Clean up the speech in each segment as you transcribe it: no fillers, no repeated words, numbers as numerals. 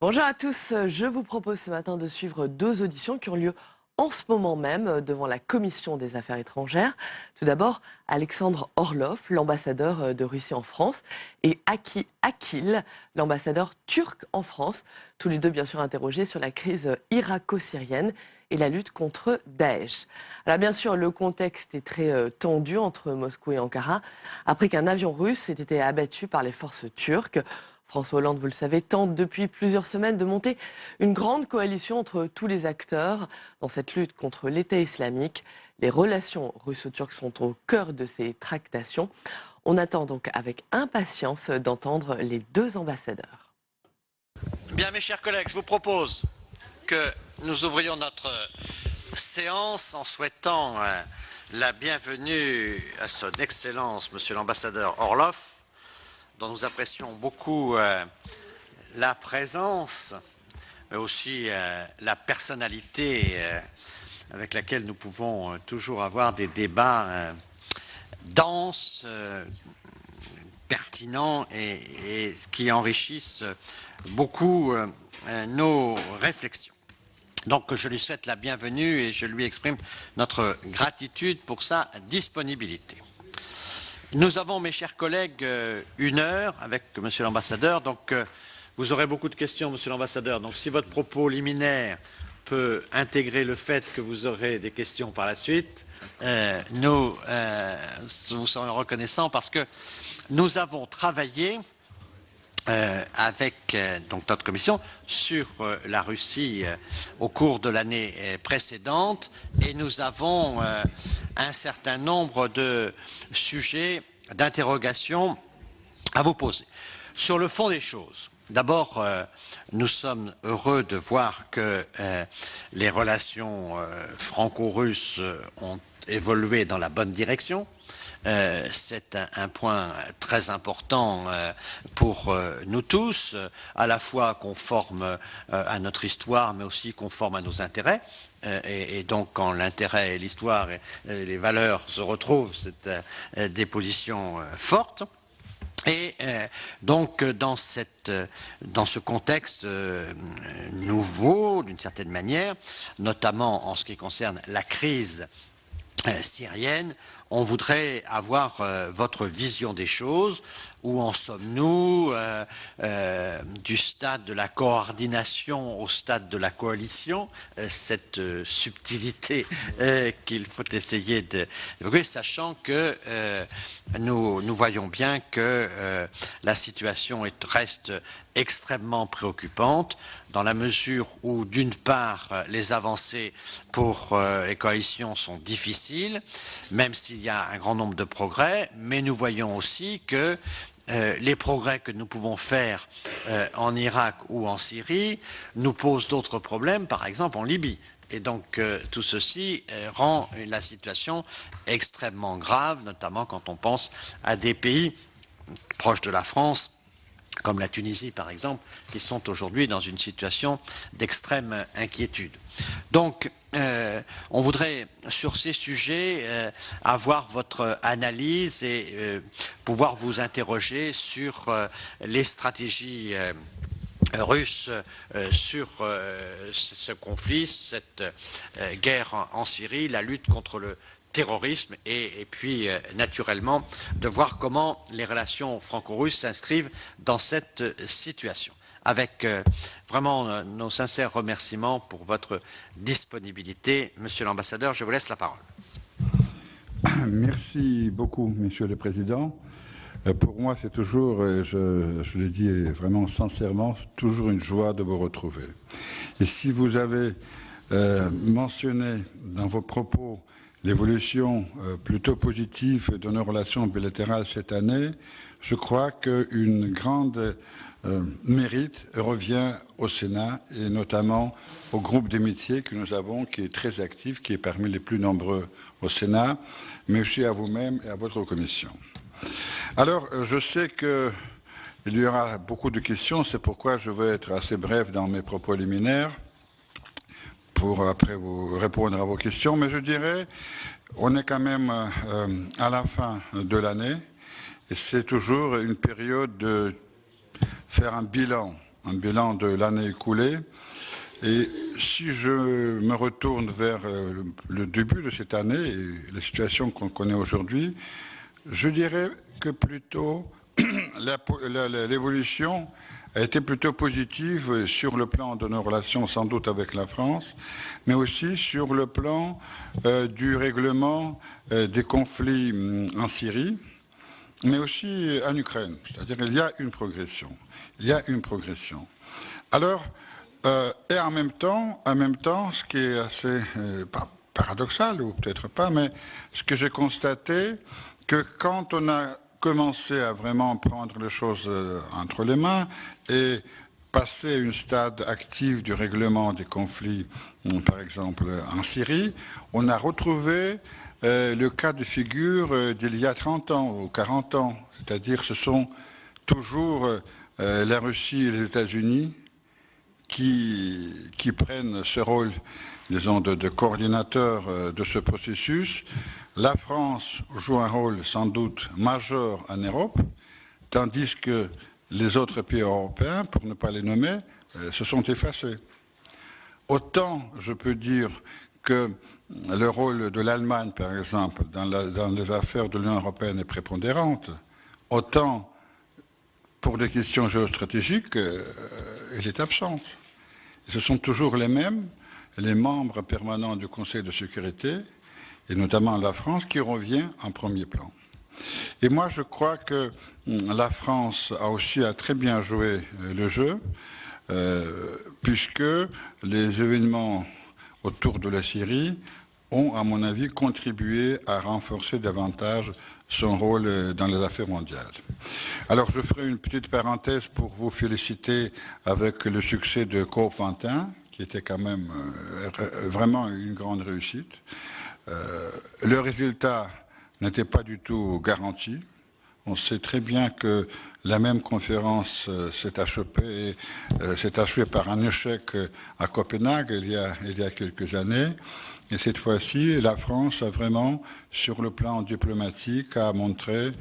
Bonjour à tous, je vous propose ce matin de suivre deux auditions qui ont lieu en ce moment même devant la Commission des Affaires étrangères. Tout d'abord, Alexandre Orlov, l'ambassadeur de Russie en France, et Aki Akil, l'ambassadeur turc en France, tous les deux bien sûr interrogés sur la crise irako-syrienne et la lutte contre Daesh. Alors bien sûr, le contexte est très tendu entre Moscou et Ankara, après qu'un avion russe ait été abattu par les forces turques. François Hollande, vous le savez, tente depuis plusieurs semaines de monter une grande coalition entre tous les acteurs dans cette lutte contre l'État islamique. Les relations russo-turques sont au cœur de ces tractations. On attend donc avec impatience d'entendre les deux ambassadeurs. Bien, mes chers collègues, je vous propose que nous ouvrions notre séance en souhaitant la bienvenue à son Excellence, Monsieur l'ambassadeur Orlov, dont nous apprécions beaucoup la présence, mais aussi la personnalité avec laquelle nous pouvons toujours avoir des débats denses, pertinents et qui enrichissent beaucoup nos réflexions. Donc je lui souhaite la bienvenue et je lui exprime notre gratitude pour sa disponibilité. Nous avons, mes chers collègues, une heure avec Monsieur l'ambassadeur, donc vous aurez beaucoup de questions, Monsieur l'ambassadeur, donc si votre propos liminaire peut intégrer le fait que vous aurez des questions par la suite, nous vous serons reconnaissants parce que nous avons travaillé avec donc notre commission sur la Russie au cours de l'année précédente et nous avons un certain nombre de sujets d'interrogation à vous poser. Sur le fond des choses, d'abord, nous sommes heureux de voir que les relations franco-russes ont évolué dans la bonne direction. C'est un point très important pour nous tous, à la fois conforme à notre histoire, mais aussi conforme à nos intérêts. Et donc, quand l'intérêt et l'histoire et les valeurs se retrouvent, c'est des positions fortes. Et donc, dans ce contexte nouveau, d'une certaine manière, notamment en ce qui concerne la crise syrienne, on voudrait avoir votre vision des choses. Où en sommes-nous du stade de la coordination au stade de la coalition, cette subtilité qu'il faut essayer d'évoquer, sachant que nous voyons bien que la situation reste extrêmement préoccupante dans la mesure où, d'une part, les avancées pour les coalitions sont difficiles, même s'il y a un grand nombre de progrès, mais nous voyons aussi que les progrès que nous pouvons faire en Irak ou en Syrie nous posent d'autres problèmes, par exemple en Libye. Et donc tout ceci rend la situation extrêmement grave, notamment quand on pense à des pays proches de la France, comme la Tunisie par exemple, qui sont aujourd'hui dans une situation d'extrême inquiétude. Donc, on voudrait, sur ces sujets, avoir votre analyse et pouvoir vous interroger sur les stratégies russes sur ce conflit, cette guerre en Syrie, la lutte contre le terrorisme et puis naturellement de voir comment les relations franco-russes s'inscrivent dans cette situation. Avec vraiment nos sincères remerciements pour votre disponibilité. Monsieur l'ambassadeur, je vous laisse la parole. Merci beaucoup, Monsieur le Président. Pour moi, c'est toujours, je le dis vraiment sincèrement, toujours une joie de vous retrouver. Et si vous avez mentionné dans vos propos l'évolution plutôt positive de nos relations bilatérales cette année, je crois qu'une grande mérite revient au Sénat et notamment au groupe d'amitié que nous avons, qui est très actif, qui est parmi les plus nombreux au Sénat, mais aussi à vous-même et à votre commission. Alors, je sais qu'il y aura beaucoup de questions, c'est pourquoi je veux être assez bref dans mes propos liminaires pour après vous répondre à vos questions, mais je dirais, on est quand même à la fin de l'année et c'est toujours une période de faire un bilan de l'année écoulée. Et si je me retourne vers le début de cette année et la situation qu'on connaît aujourd'hui, je dirais que plutôt l'évolution a été plutôt positive sur le plan de nos relations sans doute avec la France, mais aussi sur le plan du règlement des conflits en Syrie, mais aussi en Ukraine. C'est-à-dire qu'il y a une progression. Il y a une progression. Alors, et en même temps, ce qui est assez paradoxal, ou peut-être pas, mais ce que j'ai constaté, que quand on a commencé à vraiment prendre les choses entre les mains et passer à une stade active du règlement des conflits, par exemple en Syrie, on a retrouvé le cas de figure d'il y a 30 ans ou 40 ans. C'est-à-dire ce sont toujours la Russie et les États-Unis qui prennent ce rôle, disons, de coordinateur de ce processus. La France joue un rôle sans doute majeur en Europe, tandis que les autres pays européens, pour ne pas les nommer, se sont effacés. Autant je peux dire que le rôle de l'Allemagne, par exemple, dans les affaires de l'Union européenne est prépondérante, autant pour des questions géostratégiques, elle est absente. Et ce sont toujours les mêmes, les membres permanents du Conseil de sécurité, et notamment la France, qui revient en premier plan. Et moi, je crois que la France a aussi très bien joué le jeu, puisque les événements autour de la Syrie ont, à mon avis, contribué à renforcer davantage son rôle dans les affaires mondiales. Alors, je ferai une petite parenthèse pour vous féliciter avec le succès de COP 21, qui était quand même vraiment une grande réussite. Le résultat n'était pas du tout garanti. On sait très bien que la même conférence s'est achevée par un échec à Copenhague il y a quelques années. Et cette fois-ci, la France a vraiment, sur le plan diplomatique, a montré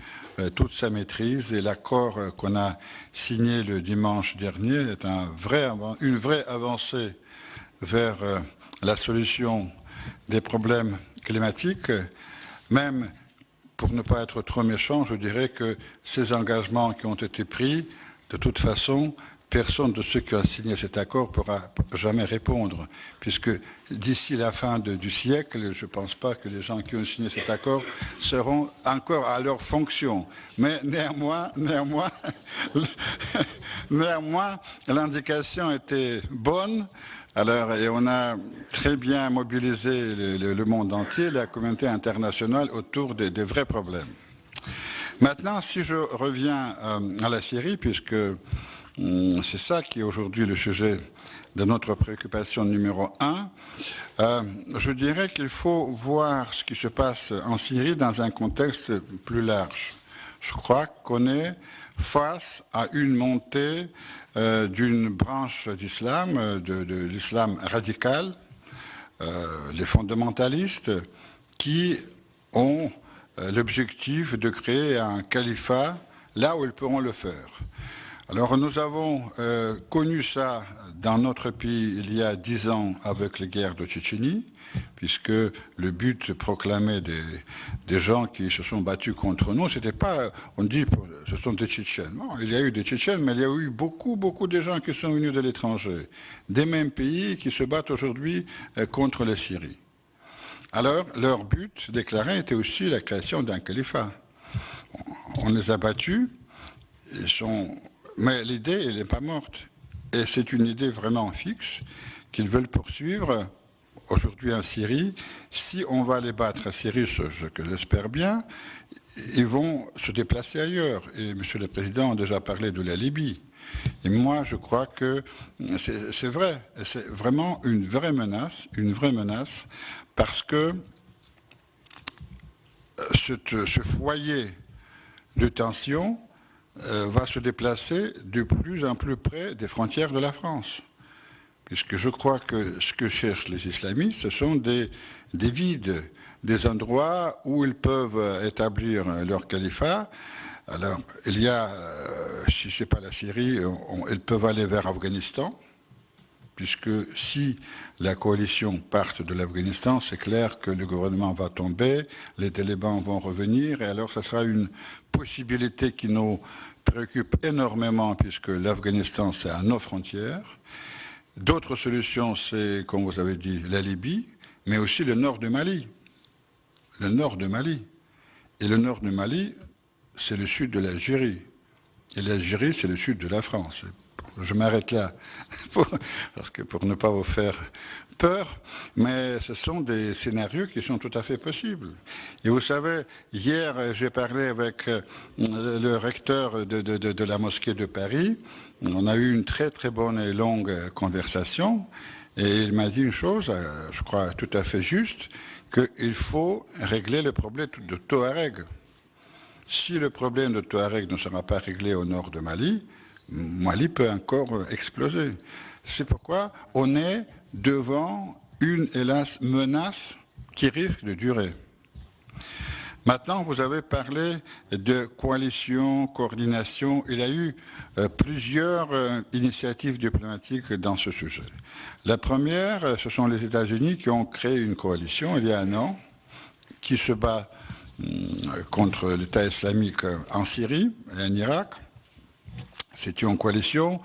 toute sa maîtrise. Et l'accord qu'on a signé le dimanche dernier est une vraie avancée vers la solution des problèmes climatiques. Même, pour ne pas être trop méchant, je dirais que ces engagements qui ont été pris, de toute façon, personne de ceux qui ont signé cet accord ne pourra jamais répondre, puisque d'ici la fin du siècle, je ne pense pas que les gens qui ont signé cet accord seront encore à leur fonction. Mais néanmoins, l'indication était bonne. Alors, et on a très bien mobilisé le monde entier, la communauté internationale, autour des vrais problèmes. Maintenant, si je reviens à la Syrie, puisque c'est ça qui est aujourd'hui le sujet de notre préoccupation numéro 1, je dirais qu'il faut voir ce qui se passe en Syrie dans un contexte plus large. Je crois qu'on est face à une montée d'une branche d'islam, de l'islam radical, les fondamentalistes, qui ont l'objectif de créer un califat là où ils pourront le faire. Alors nous avons connu ça dans notre pays il y a 10 ans avec les guerres de Tchétchénie, puisque le but proclamé des gens qui se sont battus contre nous, c'était pas, on dit, ce sont des Tchétchènes. Non, il y a eu des Tchétchènes, mais il y a eu beaucoup de gens qui sont venus de l'étranger, des mêmes pays qui se battent aujourd'hui contre la Syrie. Alors, leur but déclaré était aussi la création d'un califat. On les a battus, mais l'idée, elle n'est pas morte. Et c'est une idée vraiment fixe qu'ils veulent poursuivre aujourd'hui en Syrie. Si on va les battre en Syrie, ce que j'espère bien, ils vont se déplacer ailleurs. Et M. le Président a déjà parlé de la Libye. Et moi, je crois que c'est vrai. C'est vraiment une vraie menace, parce que ce foyer de tension va se déplacer de plus en plus près des frontières de la France. Puisque je crois que ce que cherchent les islamistes, ce sont des vides, des endroits où ils peuvent établir leur califat, Alors, il y a, si ce n'est pas la Syrie, ils peuvent aller vers Afghanistan, puisque si la coalition parte de l'Afghanistan, c'est clair que le gouvernement va tomber, les talibans vont revenir, et alors ça sera une possibilité qui nous préoccupe énormément, puisque l'Afghanistan, c'est à nos frontières. D'autres solutions, c'est, comme vous avez dit, la Libye, mais aussi le nord du Mali. Le nord du Mali. Et le nord du Mali, c'est le sud de l'Algérie. Et l'Algérie, c'est le sud de la France. Je m'arrête là, parce que pour ne pas vous faire peur, mais ce sont des scénarios qui sont tout à fait possibles. Et vous savez, hier, j'ai parlé avec le recteur de la mosquée de Paris. On a eu une très très bonne et longue conversation, et il m'a dit une chose, je crois tout à fait juste, qu'il faut régler le problème de Touareg. Si le problème de Touareg ne sera pas réglé au nord de Mali, Mali peut encore exploser. C'est pourquoi on est devant une, hélas, menace qui risque de durer. Maintenant, vous avez parlé de coalition, coordination. Il y a eu plusieurs initiatives diplomatiques dans ce sujet. La première, ce sont les États-Unis qui ont créé une coalition il y a un an qui se bat contre l'État islamique en Syrie et en Irak. C'est une coalition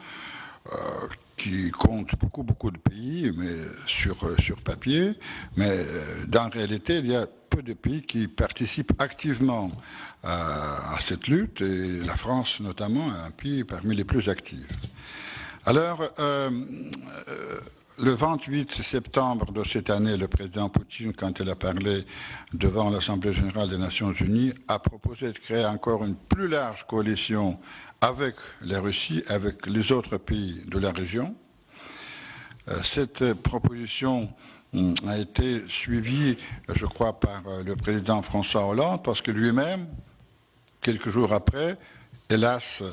qui compte beaucoup de pays, mais sur papier, mais dans la réalité, il y a peu de pays qui participent activement à cette lutte, et la France notamment est un pays parmi les plus actifs. Alors, le 28 septembre de cette année, le président Poutine, quand il a parlé devant l'Assemblée générale des Nations unies, a proposé de créer encore une plus large coalition avec la Russie, avec les autres pays de la région. Cette proposition a été suivie, je crois, par le président François Hollande, parce que lui-même, quelques jours après, hélas,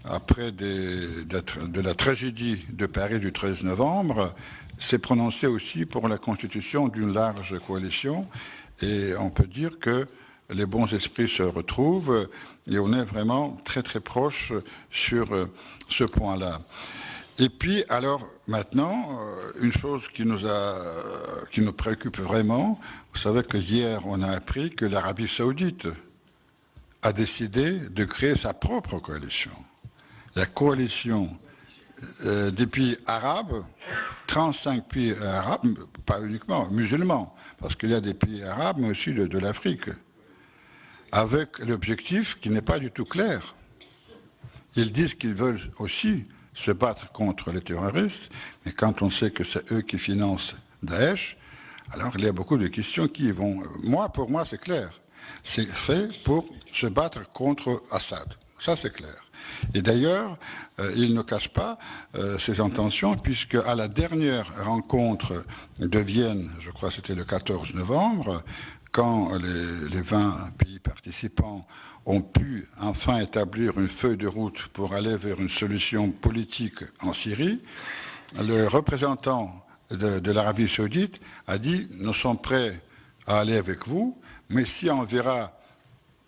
après de la tragédie de Paris du 13 novembre, s'est prononcé aussi pour la constitution d'une large coalition. Et on peut dire que les bons esprits se retrouvent et on est vraiment très très proche sur ce point-là. Et puis, alors, maintenant, une chose qui nous préoccupe vraiment, vous savez que hier, on a appris que l'Arabie saoudite a décidé de créer sa propre coalition. La coalition des pays arabes, 35 pays arabes, pas uniquement musulmans, parce qu'il y a des pays arabes, mais aussi de l'Afrique, avec l'objectif qui n'est pas du tout clair. Ils disent qu'ils veulent aussi se battre contre les terroristes, mais quand on sait que c'est eux qui financent Daesh, alors il y a beaucoup de questions qui y vont. Pour moi, c'est clair. C'est fait pour se battre contre Assad. Ça, c'est clair. Et d'ailleurs, il ne cache pas ses intentions, puisque à la dernière rencontre de Vienne, je crois que c'était le 14 novembre, quand les 20 pays participants ont pu enfin établir une feuille de route pour aller vers une solution politique en Syrie, le représentant de l'Arabie saoudite a dit « Nous sommes prêts à aller avec vous, mais si on verra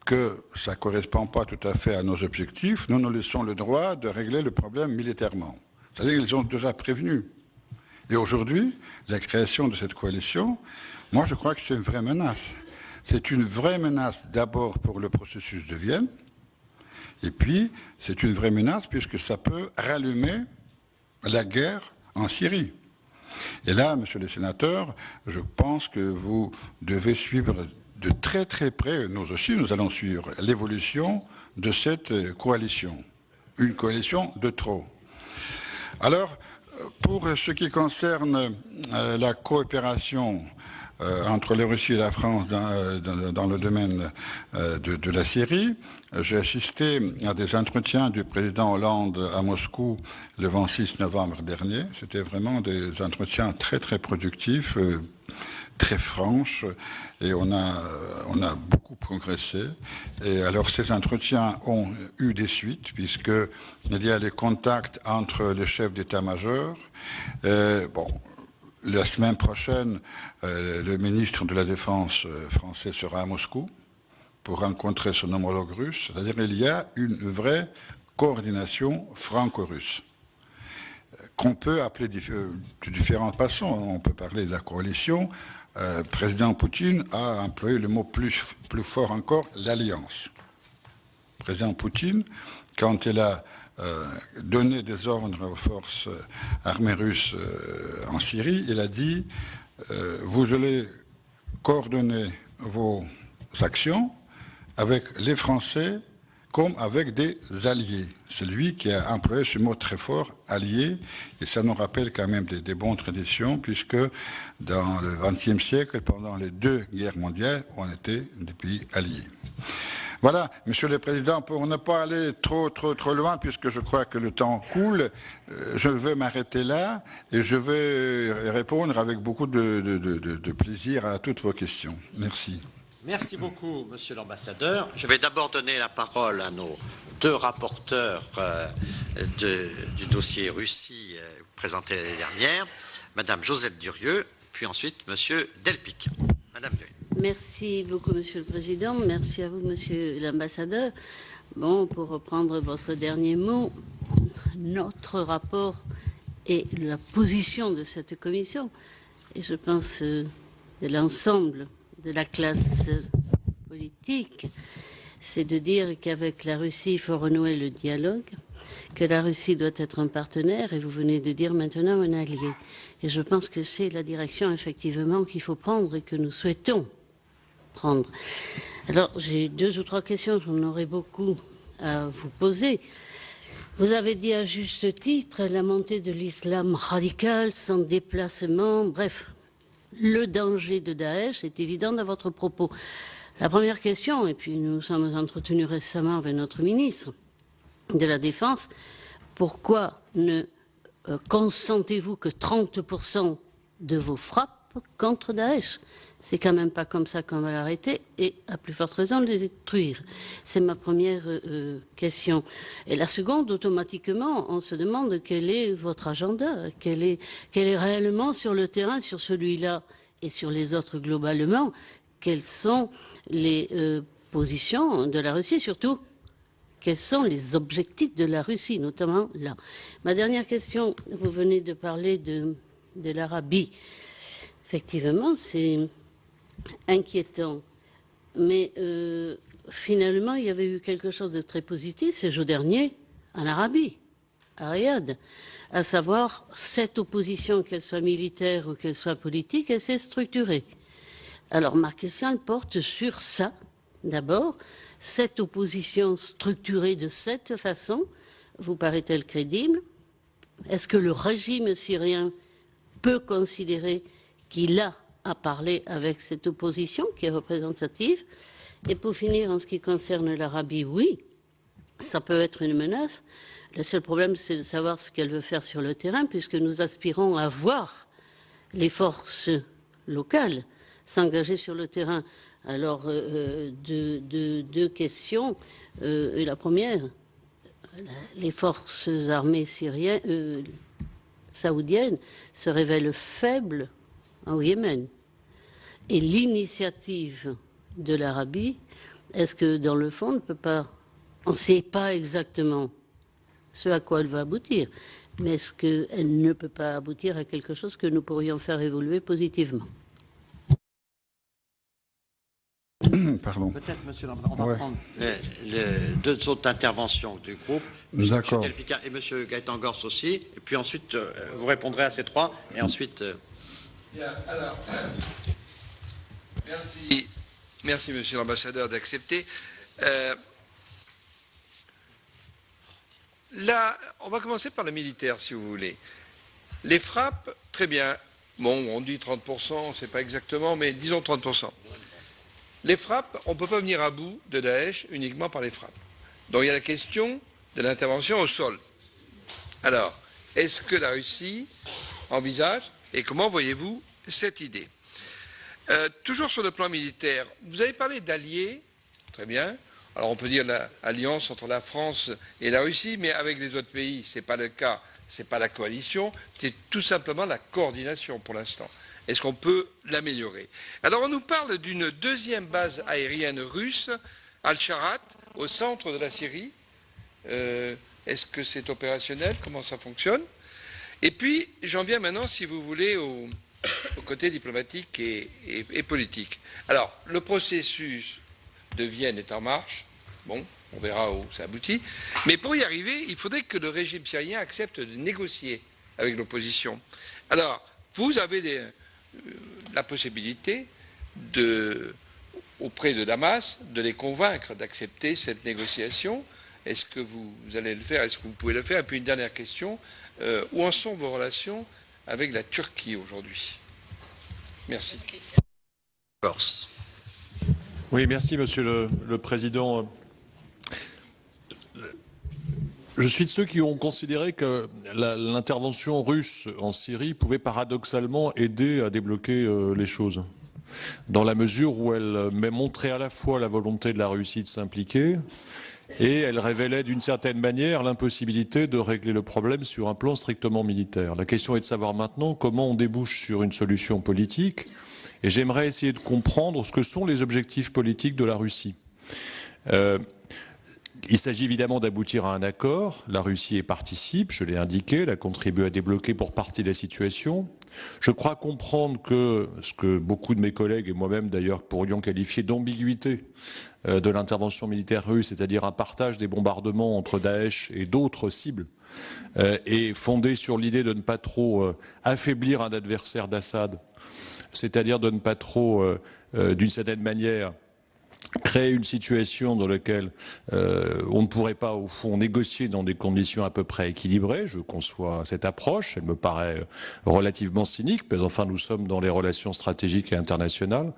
que ça ne correspond pas tout à fait à nos objectifs, nous nous laissons le droit de régler le problème militairement. » C'est-à-dire qu'ils ont déjà prévenu. Et aujourd'hui, la création de cette coalition, moi je crois que c'est une vraie menace. C'est une vraie menace d'abord pour le processus de Vienne, et puis c'est une vraie menace puisque ça peut rallumer la guerre en Syrie. Et là, monsieur le sénateur, je pense que vous devez suivre de très très près, nous aussi, nous allons suivre l'évolution de cette coalition. Une coalition de trop. Alors, pour ce qui concerne la coopération entre la Russie et la France dans le domaine de la Syrie, j'ai assisté à des entretiens du président Hollande à Moscou le 26 novembre dernier. C'était vraiment des entretiens très très productifs, très franches, et on a beaucoup progressé. Et alors ces entretiens ont eu des suites, puisqu'il y a les contacts entre les chefs d'état-major. La semaine prochaine, le ministre de la Défense français sera à Moscou pour rencontrer son homologue russe, c'est-à-dire qu'il y a une vraie coordination franco-russe qu'on peut appeler de différentes façons. On peut parler de la coalition. Président Poutine a employé le mot plus fort encore, l'alliance. Président Poutine, quand il a donné des ordres aux forces armées russes en Syrie, il a dit vous allez coordonner vos actions avec les Français comme avec des alliés. C'est lui qui a employé ce mot très fort, alliés, et ça nous rappelle quand même des bonnes traditions, puisque dans le XXe siècle, pendant les 2 guerres mondiales, on était des pays alliés. Voilà, Monsieur le Président, pour ne pas aller trop loin, puisque je crois que le temps coule, je vais m'arrêter là et je vais répondre avec beaucoup de plaisir à toutes vos questions. Merci. Merci beaucoup, Monsieur l'Ambassadeur. Je vais d'abord donner la parole à nos 2 rapporteurs du dossier Russie présenté l'année dernière, Madame Josette Durieux, puis ensuite Monsieur Delpic. Madame Durieux. Merci beaucoup, Monsieur le Président. Merci à vous, Monsieur l'Ambassadeur. Bon, pour reprendre votre dernier mot, notre rapport et la position de cette commission, et je pense de l'ensemble de la classe politique, c'est de dire qu'avec la Russie, il faut renouer le dialogue, que la Russie doit être un partenaire, et vous venez de dire maintenant un allié. Et je pense que c'est la direction, effectivement, qu'il faut prendre et que nous souhaitons prendre. Alors, j'ai 2 ou 3 questions, j'en aurais beaucoup à vous poser. Vous avez dit à juste titre la montée de l'islam radical, sans déplacement, bref, le danger de Daesh est évident dans votre propos. La première question, et puis nous sommes entretenus récemment avec notre ministre de la Défense, pourquoi ne consentez-vous que 30% de vos frappes contre Daesh? C'est quand même pas comme ça qu'on va l'arrêter et à plus forte raison le détruire. C'est ma première question. Et la seconde, automatiquement, on se demande quel est votre agenda, quel est réellement sur le terrain, sur celui-là et sur les autres globalement, quelles sont les positions de la Russie, surtout quels sont les objectifs de la Russie, notamment là. Ma dernière question, vous venez de parler de l'Arabie. Effectivement, c'est inquiétant. Mais finalement, il y avait eu quelque chose de très positif ces jours derniers en Arabie, à Riyad, à savoir cette opposition, qu'elle soit militaire ou qu'elle soit politique, elle s'est structurée. Alors ma question elle porte sur ça, d'abord, cette opposition structurée de cette façon, vous paraît-elle crédible? Est-ce que le régime syrien peut considérer qu'il a à parler avec cette opposition qui est représentative? Et pour finir, en ce qui concerne l'Arabie, oui, ça peut être une menace. Le seul problème, c'est de savoir ce qu'elle veut faire sur le terrain, puisque nous aspirons à voir les forces locales s'engager sur le terrain. Alors, deux questions. Et la première, les forces armées syriennes, saoudiennes se révèlent faibles au Yémen. Et l'initiative de l'Arabie, est-ce que dans le fond, on ne sait pas exactement ce à quoi elle va aboutir, mais est-ce qu'elle ne peut pas aboutir à quelque chose que nous pourrions faire évoluer positivement? Pardon. Peut-être, monsieur l'ambassadeur, on va prendre les 2 autres interventions du groupe. D'accord. M. Delpica et M. Gaëtan Gors aussi. Et puis ensuite, vous répondrez à ces 3. Et ensuite... Bien, alors, merci, monsieur l'ambassadeur, d'accepter. Là, on va commencer par le militaire, si vous voulez. Les frappes, très bien. Bon, on dit 30%, c'est pas exactement, mais disons 30%. Les frappes, on ne peut pas venir à bout de Daesh uniquement par les frappes. Donc il y a la question de l'intervention au sol. Alors, est-ce que la Russie envisage, et comment voyez-vous cette idée? Toujours sur le plan militaire, vous avez parlé d'alliés, très bien. Alors on peut dire l'alliance entre la France et la Russie, mais avec les autres pays, ce n'est pas le cas, ce n'est pas la coalition, c'est tout simplement la coordination pour l'instant. Est-ce qu'on peut l'améliorer? Alors on nous parle d'une deuxième base aérienne russe, Al-Sharat, au centre de la Syrie. Est-ce que c'est opérationnel? Comment ça fonctionne? Et puis, j'en viens maintenant, si vous voulez, au côté diplomatique et politique. Alors, le processus de Vienne est en marche. Bon, on verra où ça aboutit. Mais pour y arriver, il faudrait que le régime syrien accepte de négocier avec l'opposition. Alors, vous avez la possibilité auprès de Damas, de les convaincre d'accepter cette négociation. Est-ce que vous allez le faire? Est-ce que vous pouvez le faire? Et puis une dernière question, où en sont vos relations avec la Turquie aujourd'hui? Merci. Corse. Oui, merci Monsieur le Président. Je suis de ceux qui ont considéré que l'intervention russe en Syrie pouvait paradoxalement aider à débloquer les choses, dans la mesure où elle montrait à la fois la volonté de la Russie de s'impliquer et elle révélait d'une certaine manière l'impossibilité de régler le problème sur un plan strictement militaire. La question est de savoir maintenant comment on débouche sur une solution politique, et j'aimerais essayer de comprendre ce que sont les objectifs politiques de la Russie. Il s'agit évidemment d'aboutir à un accord. La Russie y participe, je l'ai indiqué, elle a contribué à débloquer pour partie la situation. Je crois comprendre que ce que beaucoup de mes collègues et moi-même d'ailleurs pourrions qualifier d'ambiguïté de l'intervention militaire russe, c'est-à-dire un partage des bombardements entre Daesh et d'autres cibles, est fondé sur l'idée de ne pas trop affaiblir un adversaire d'Assad, c'est-à-dire de ne pas trop, d'une certaine manière, créer une situation dans laquelle on ne pourrait pas, au fond, négocier dans des conditions à peu près équilibrées. Je conçois cette approche, elle me paraît relativement cynique, mais enfin nous sommes dans les relations stratégiques et internationales.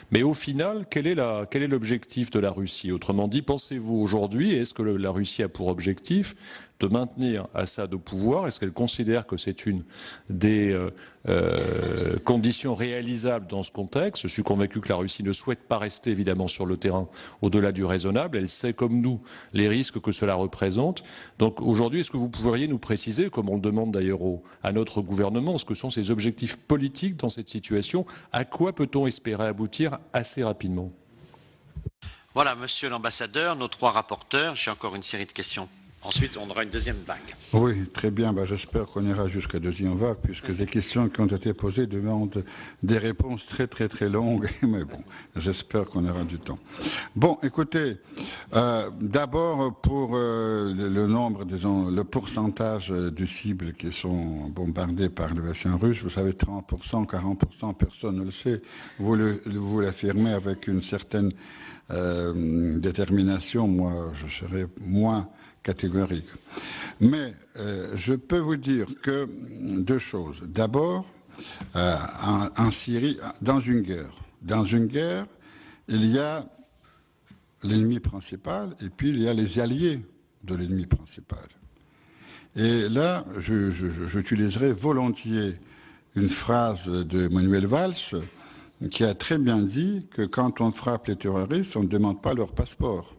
Mais au final, quel est l'objectif de la Russie? Autrement dit, pensez-vous aujourd'hui, est-ce que la Russie a pour objectif de maintenir Assad au pouvoir? Est-ce qu'elle considère que c'est une des conditions réalisables dans ce contexte? Je suis convaincu que la Russie ne souhaite pas rester évidemment sur le terrain au-delà du raisonnable. Elle sait comme nous les risques que cela représente. Donc aujourd'hui, est-ce que vous pourriez nous préciser, comme on le demande d'ailleurs à notre gouvernement, ce que sont ses objectifs politiques dans cette situation? À quoi peut-on espérer aboutir assez rapidement? Voilà, monsieur l'ambassadeur, nos trois rapporteurs. J'ai encore une série de questions. Ensuite, on aura une deuxième vague. Oui, très bien. J'espère qu'on ira jusqu'à deuxième vague, puisque les questions qui ont été posées demandent des réponses très, très, très longues. Mais bon, j'espère qu'on aura du temps. Bon, écoutez, d'abord, pour le nombre, disons, le pourcentage de cibles qui sont bombardées par le bassin russe, vous savez, 30%, 40%, personne ne le sait. Vous l'affirmez avec une certaine détermination. Moi, je serais moins catégorique. Mais je peux vous dire que deux choses. D'abord, en Syrie, dans une guerre, il y a l'ennemi principal et puis il y a les alliés de l'ennemi principal. Et là, j'utiliserai volontiers une phrase de Manuel Valls qui a très bien dit que quand on frappe les terroristes, on ne demande pas leur passeport.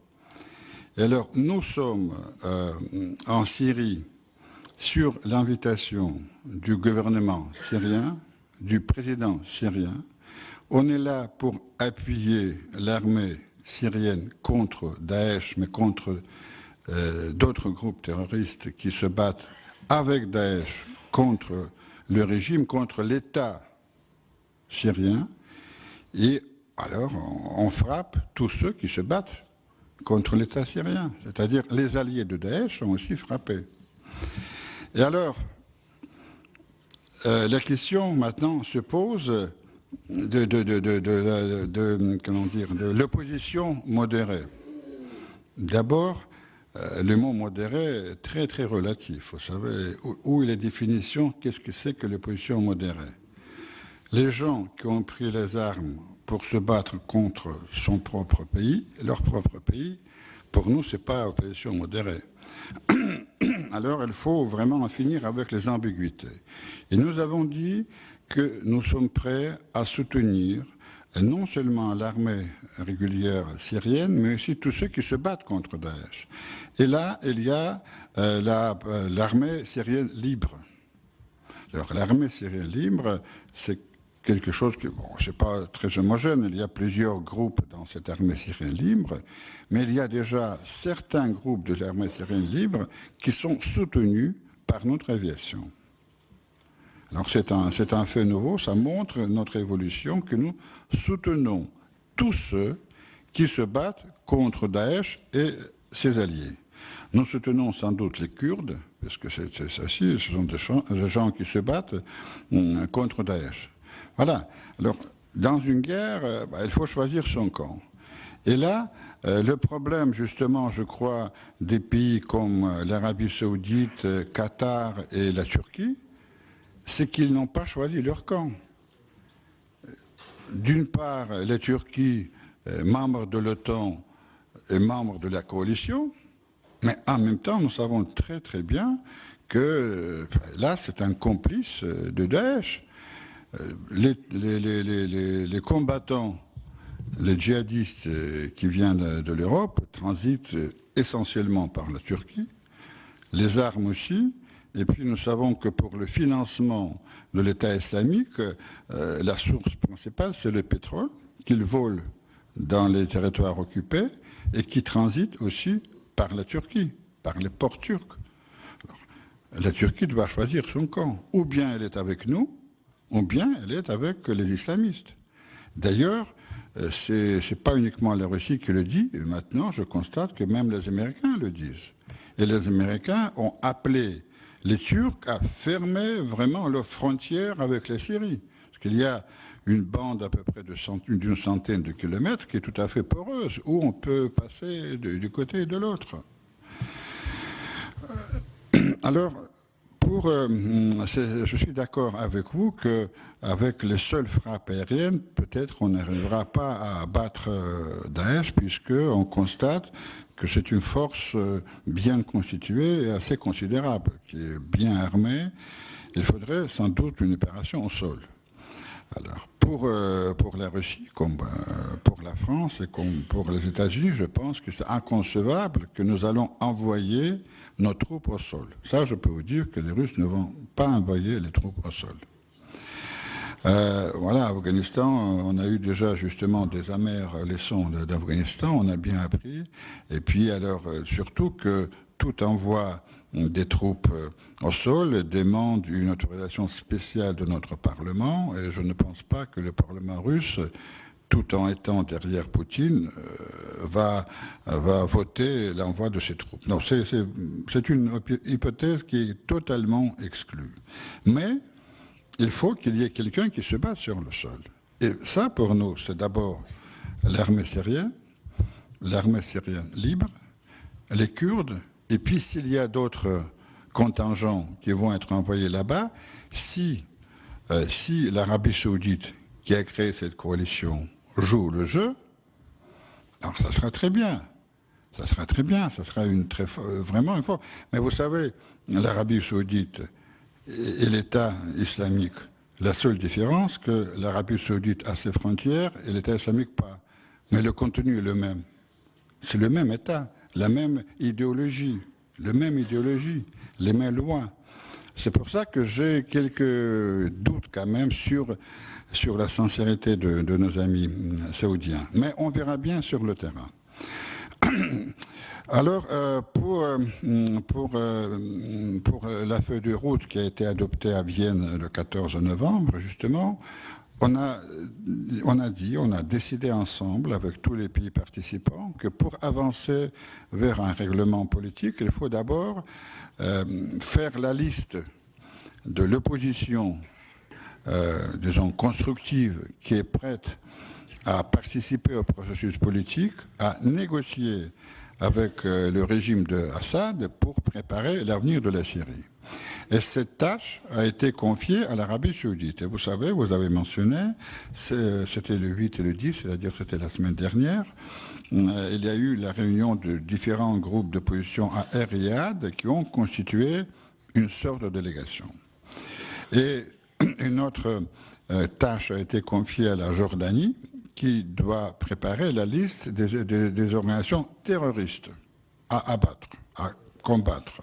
Et alors, nous sommes en Syrie sur l'invitation du gouvernement syrien, du président syrien. On est là pour appuyer l'armée syrienne contre Daesh, mais contre d'autres groupes terroristes qui se battent avec Daesh contre le régime, contre l'État syrien. Et alors, on frappe tous ceux qui se battent contre l'État syrien, c'est-à-dire les alliés de Daesh sont aussi frappés. Et alors, la question maintenant se pose de l'opposition modérée. D'abord, le mot modéré est très très relatif. Vous savez, où est la définition? Qu'est-ce que c'est que l'opposition modérée? Les gens qui ont pris les armes pour se battre contre son propre pays, leur propre pays, pour nous, ce n'est pas opposition modérée. Alors, il faut vraiment en finir avec les ambiguïtés. Et nous avons dit que nous sommes prêts à soutenir non seulement l'armée régulière syrienne, mais aussi tous ceux qui se battent contre Daesh. Et là, il y a l'armée syrienne libre. Alors, l'armée syrienne libre, c'est quelque chose que, bon, c'est pas très homogène, il y a plusieurs groupes dans cette armée syrienne libre, mais il y a déjà certains groupes de l'armée syrienne libre qui sont soutenus par notre aviation. Alors c'est un fait nouveau, ça montre notre évolution, que nous soutenons tous ceux qui se battent contre Daesh et ses alliés. Nous soutenons sans doute les Kurdes, parce que c'est ça, ce sont des gens qui se battent contre Daesh. Voilà. Alors, dans une guerre, il faut choisir son camp. Et là, le problème, justement, je crois, des pays comme l'Arabie Saoudite, Qatar et la Turquie, c'est qu'ils n'ont pas choisi leur camp. D'une part, la Turquie, membre de l'OTAN et membre de la coalition, mais en même temps, nous savons très très bien que là, c'est un complice de Daesh. Les combattants, les djihadistes qui viennent de l'Europe transitent essentiellement par la Turquie, les armes aussi, et puis nous savons que pour le financement de l'État islamique, la source principale, c'est le pétrole, qu'ils volent dans les territoires occupés et qui transite aussi par la Turquie, par les ports turcs. Alors, la Turquie doit choisir son camp. Ou bien elle est avec nous, ou bien elle est avec les islamistes. D'ailleurs, c'est pas uniquement la Russie qui le dit. Maintenant, je constate que même les Américains le disent. Et les Américains ont appelé les Turcs à fermer vraiment leurs frontières avec la Syrie. Parce qu'il y a une bande à peu près d'une centaine de kilomètres qui est tout à fait poreuse, où on peut passer du côté et de l'autre. Alors, je suis d'accord avec vous qu'avec les seules frappes aériennes, peut-être on n'arrivera pas à battre Daesh, puisqu'on constate que c'est une force bien constituée et assez considérable, qui est bien armée. Il faudrait sans doute une opération au sol. Alors, pour la Russie, comme pour la France et comme pour les États-Unis, je pense que c'est inconcevable que nous allons envoyer nos troupes au sol. Ça, je peux vous dire que les Russes ne vont pas envoyer les troupes au sol. Voilà, Afghanistan, on a eu déjà justement des amères leçons d'Afghanistan, on a bien appris. Et puis alors, surtout que tout envoi des troupes au sol demande une autorisation spéciale de notre Parlement, et je ne pense pas que le Parlement russe, tout en étant derrière Poutine, va voter l'envoi de ces troupes. Non, c'est une hypothèse qui est totalement exclue. Mais il faut qu'il y ait quelqu'un qui se batte sur le sol. Et ça, pour nous, c'est d'abord l'armée syrienne libre, les Kurdes, et puis s'il y a d'autres contingents qui vont être envoyés là-bas, si l'Arabie Saoudite, qui a créé cette coalition, joue le jeu, alors ça sera très bien. Ça sera très bien, ça sera vraiment une force. Mais vous savez, l'Arabie Saoudite et l'État islamique, la seule différence, que l'Arabie Saoudite a ses frontières et l'État islamique pas. Mais le contenu est le même. C'est le même État, la même idéologie, les mêmes lois. C'est pour ça que j'ai quelques doutes quand même sur la sincérité de nos amis saoudiens. Mais on verra bien sur le terrain. Alors, pour la feuille de route qui a été adoptée à Vienne le 14 novembre, justement, on a décidé ensemble, avec tous les pays participants, que pour avancer vers un règlement politique, il faut d'abord faire la liste de l'opposition, disons, constructive, qui est prête à participer au processus politique, à négocier avec le régime de Assad pour préparer l'avenir de la Syrie. Et cette tâche a été confiée à l'Arabie Saoudite. Et vous savez, vous avez mentionné, c'était le 8 et le 10, c'est-à-dire c'était la semaine dernière, il y a eu la réunion de différents groupes d'opposition à Riyad qui ont constitué une sorte de délégation. Et une autre tâche a été confiée à la Jordanie, qui doit préparer la liste des organisations terroristes à abattre, à combattre.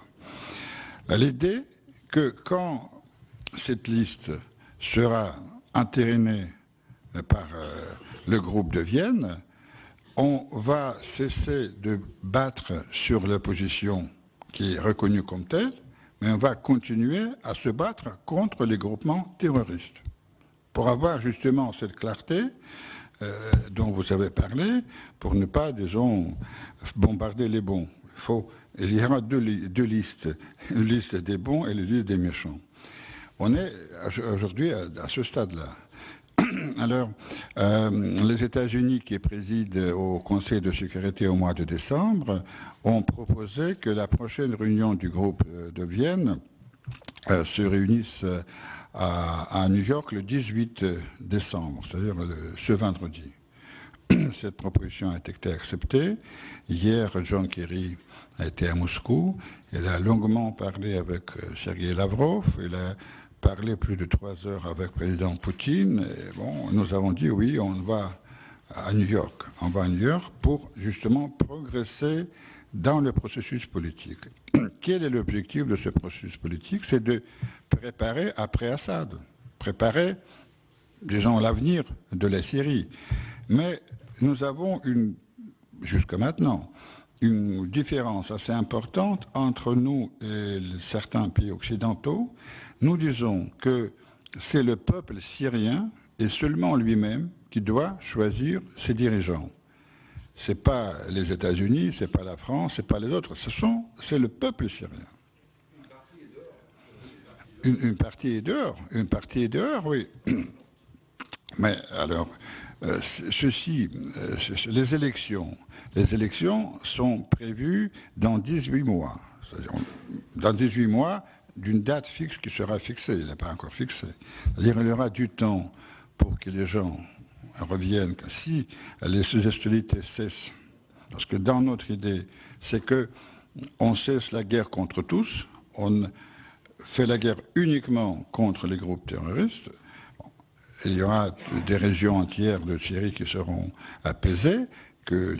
L'idée que quand cette liste sera entériné par le groupe de Vienne, on va cesser de battre sur l'opposition qui est reconnue comme telle, mais on va continuer à se battre contre les groupements terroristes. Pour avoir justement cette clarté dont vous avez parlé, pour ne pas, disons, bombarder les bons. Il y aura deux listes, une liste des bons et une liste des méchants. On est aujourd'hui à ce stade-là. Alors, les États-Unis qui président au Conseil de sécurité au mois de décembre ont proposé que la prochaine réunion du groupe de Vienne se réunisse à New York le 18 décembre, c'est-à-dire ce vendredi. Cette proposition a été acceptée. Hier, John Kerry a été à Moscou. Il a longuement parlé avec Sergei Lavrov. Il a parlé plus de 3 heures avec le président Poutine. Et bon, nous avons dit oui, on va à New York. On va à New York pour justement progresser dans le processus politique. Quel est l'objectif de ce processus politique? C'est de préparer après Assad, préparer, disons, l'avenir de la Syrie. Mais nous avons jusqu'à maintenant, une différence assez importante entre nous et certains pays occidentaux. Nous disons que c'est le peuple syrien et seulement lui-même qui doit choisir ses dirigeants. Ce n'est pas les États-Unis, ce n'est pas la France, ce n'est pas les autres, c'est le peuple syrien. Une partie est dehors. Une partie est dehors, oui. Mais alors, les élections sont prévues dans 18 mois. Dans 18 mois, d'une date fixe qui sera fixée. Elle n'est pas encore fixée. C'est-à-dire qu'il y aura du temps pour que les gens reviennent. Si les hostilités cessent, parce que dans notre idée, c'est qu'on cesse la guerre contre tous, on fait la guerre uniquement contre les groupes terroristes. Il y aura des régions entières de Syrie qui seront apaisées, que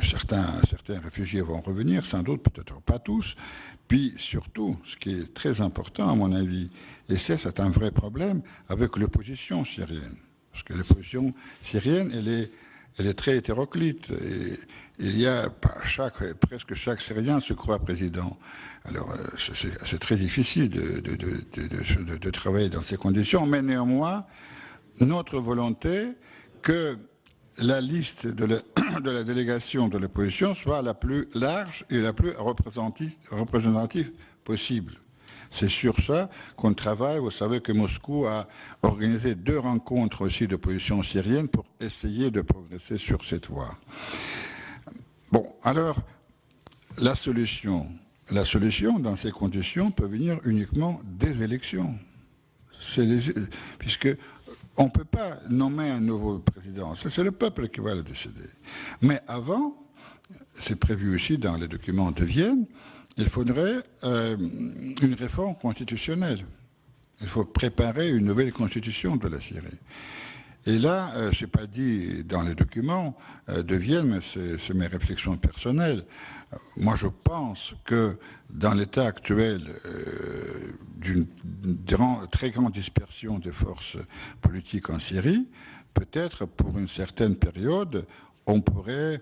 certains réfugiés vont revenir, sans doute, peut-être pas tous. Puis surtout, ce qui est très important à mon avis, et c'est un vrai problème avec l'opposition syrienne. Parce que l'opposition syrienne, elle est très hétéroclite. Et il y a, presque chaque Syrien se croit président. Alors, c'est très difficile de travailler dans ces conditions, mais néanmoins, notre volonté que la liste de la délégation de l'opposition soit la plus large et la plus représentative possible. C'est sur ça qu'on travaille. Vous savez que Moscou a organisé 2 rencontres aussi d'opposition syrienne pour essayer de progresser sur cette voie. Bon, alors, la solution dans ces conditions peut venir uniquement des élections. Puisque on ne peut pas nommer un nouveau président, c'est le peuple qui va le décider. Mais avant, c'est prévu aussi dans les documents de Vienne, il faudrait une réforme constitutionnelle. Il faut préparer une nouvelle constitution de la Syrie. Et là, ce n'est pas dit dans les documents de Vienne, mais c'est mes réflexions personnelles. Moi, je pense que dans l'état actuel d'une très grande dispersion des forces politiques en Syrie, peut-être pour une certaine période, on pourrait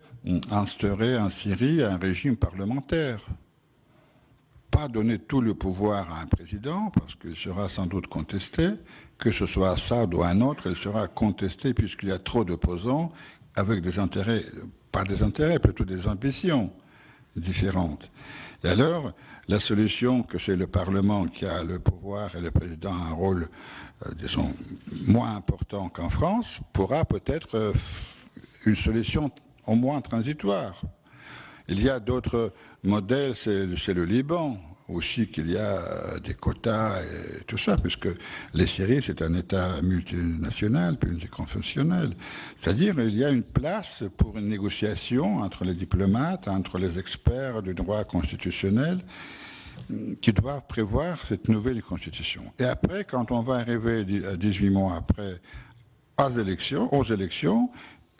instaurer en Syrie un régime parlementaire. Pas donner tout le pouvoir à un président, parce qu'il sera sans doute contesté, que ce soit Assad ou un autre, il sera contesté puisqu'il y a trop d'opposants avec des intérêts, pas des intérêts, plutôt des ambitions différentes. Et alors, la solution que c'est le Parlement qui a le pouvoir et le président a un rôle, disons, moins important qu'en France, pourra peut-être une solution au moins transitoire. Il y a d'autres modèles, c'est le Liban aussi, qu'il y a des quotas et tout ça, puisque les Syries, c'est un État multinational, multiconfessionnel. C'est-à-dire il y a une place pour une négociation entre les diplomates, entre les experts du droit constitutionnel, qui doivent prévoir cette nouvelle constitution. Et après, quand on va arriver 18 mois après aux élections,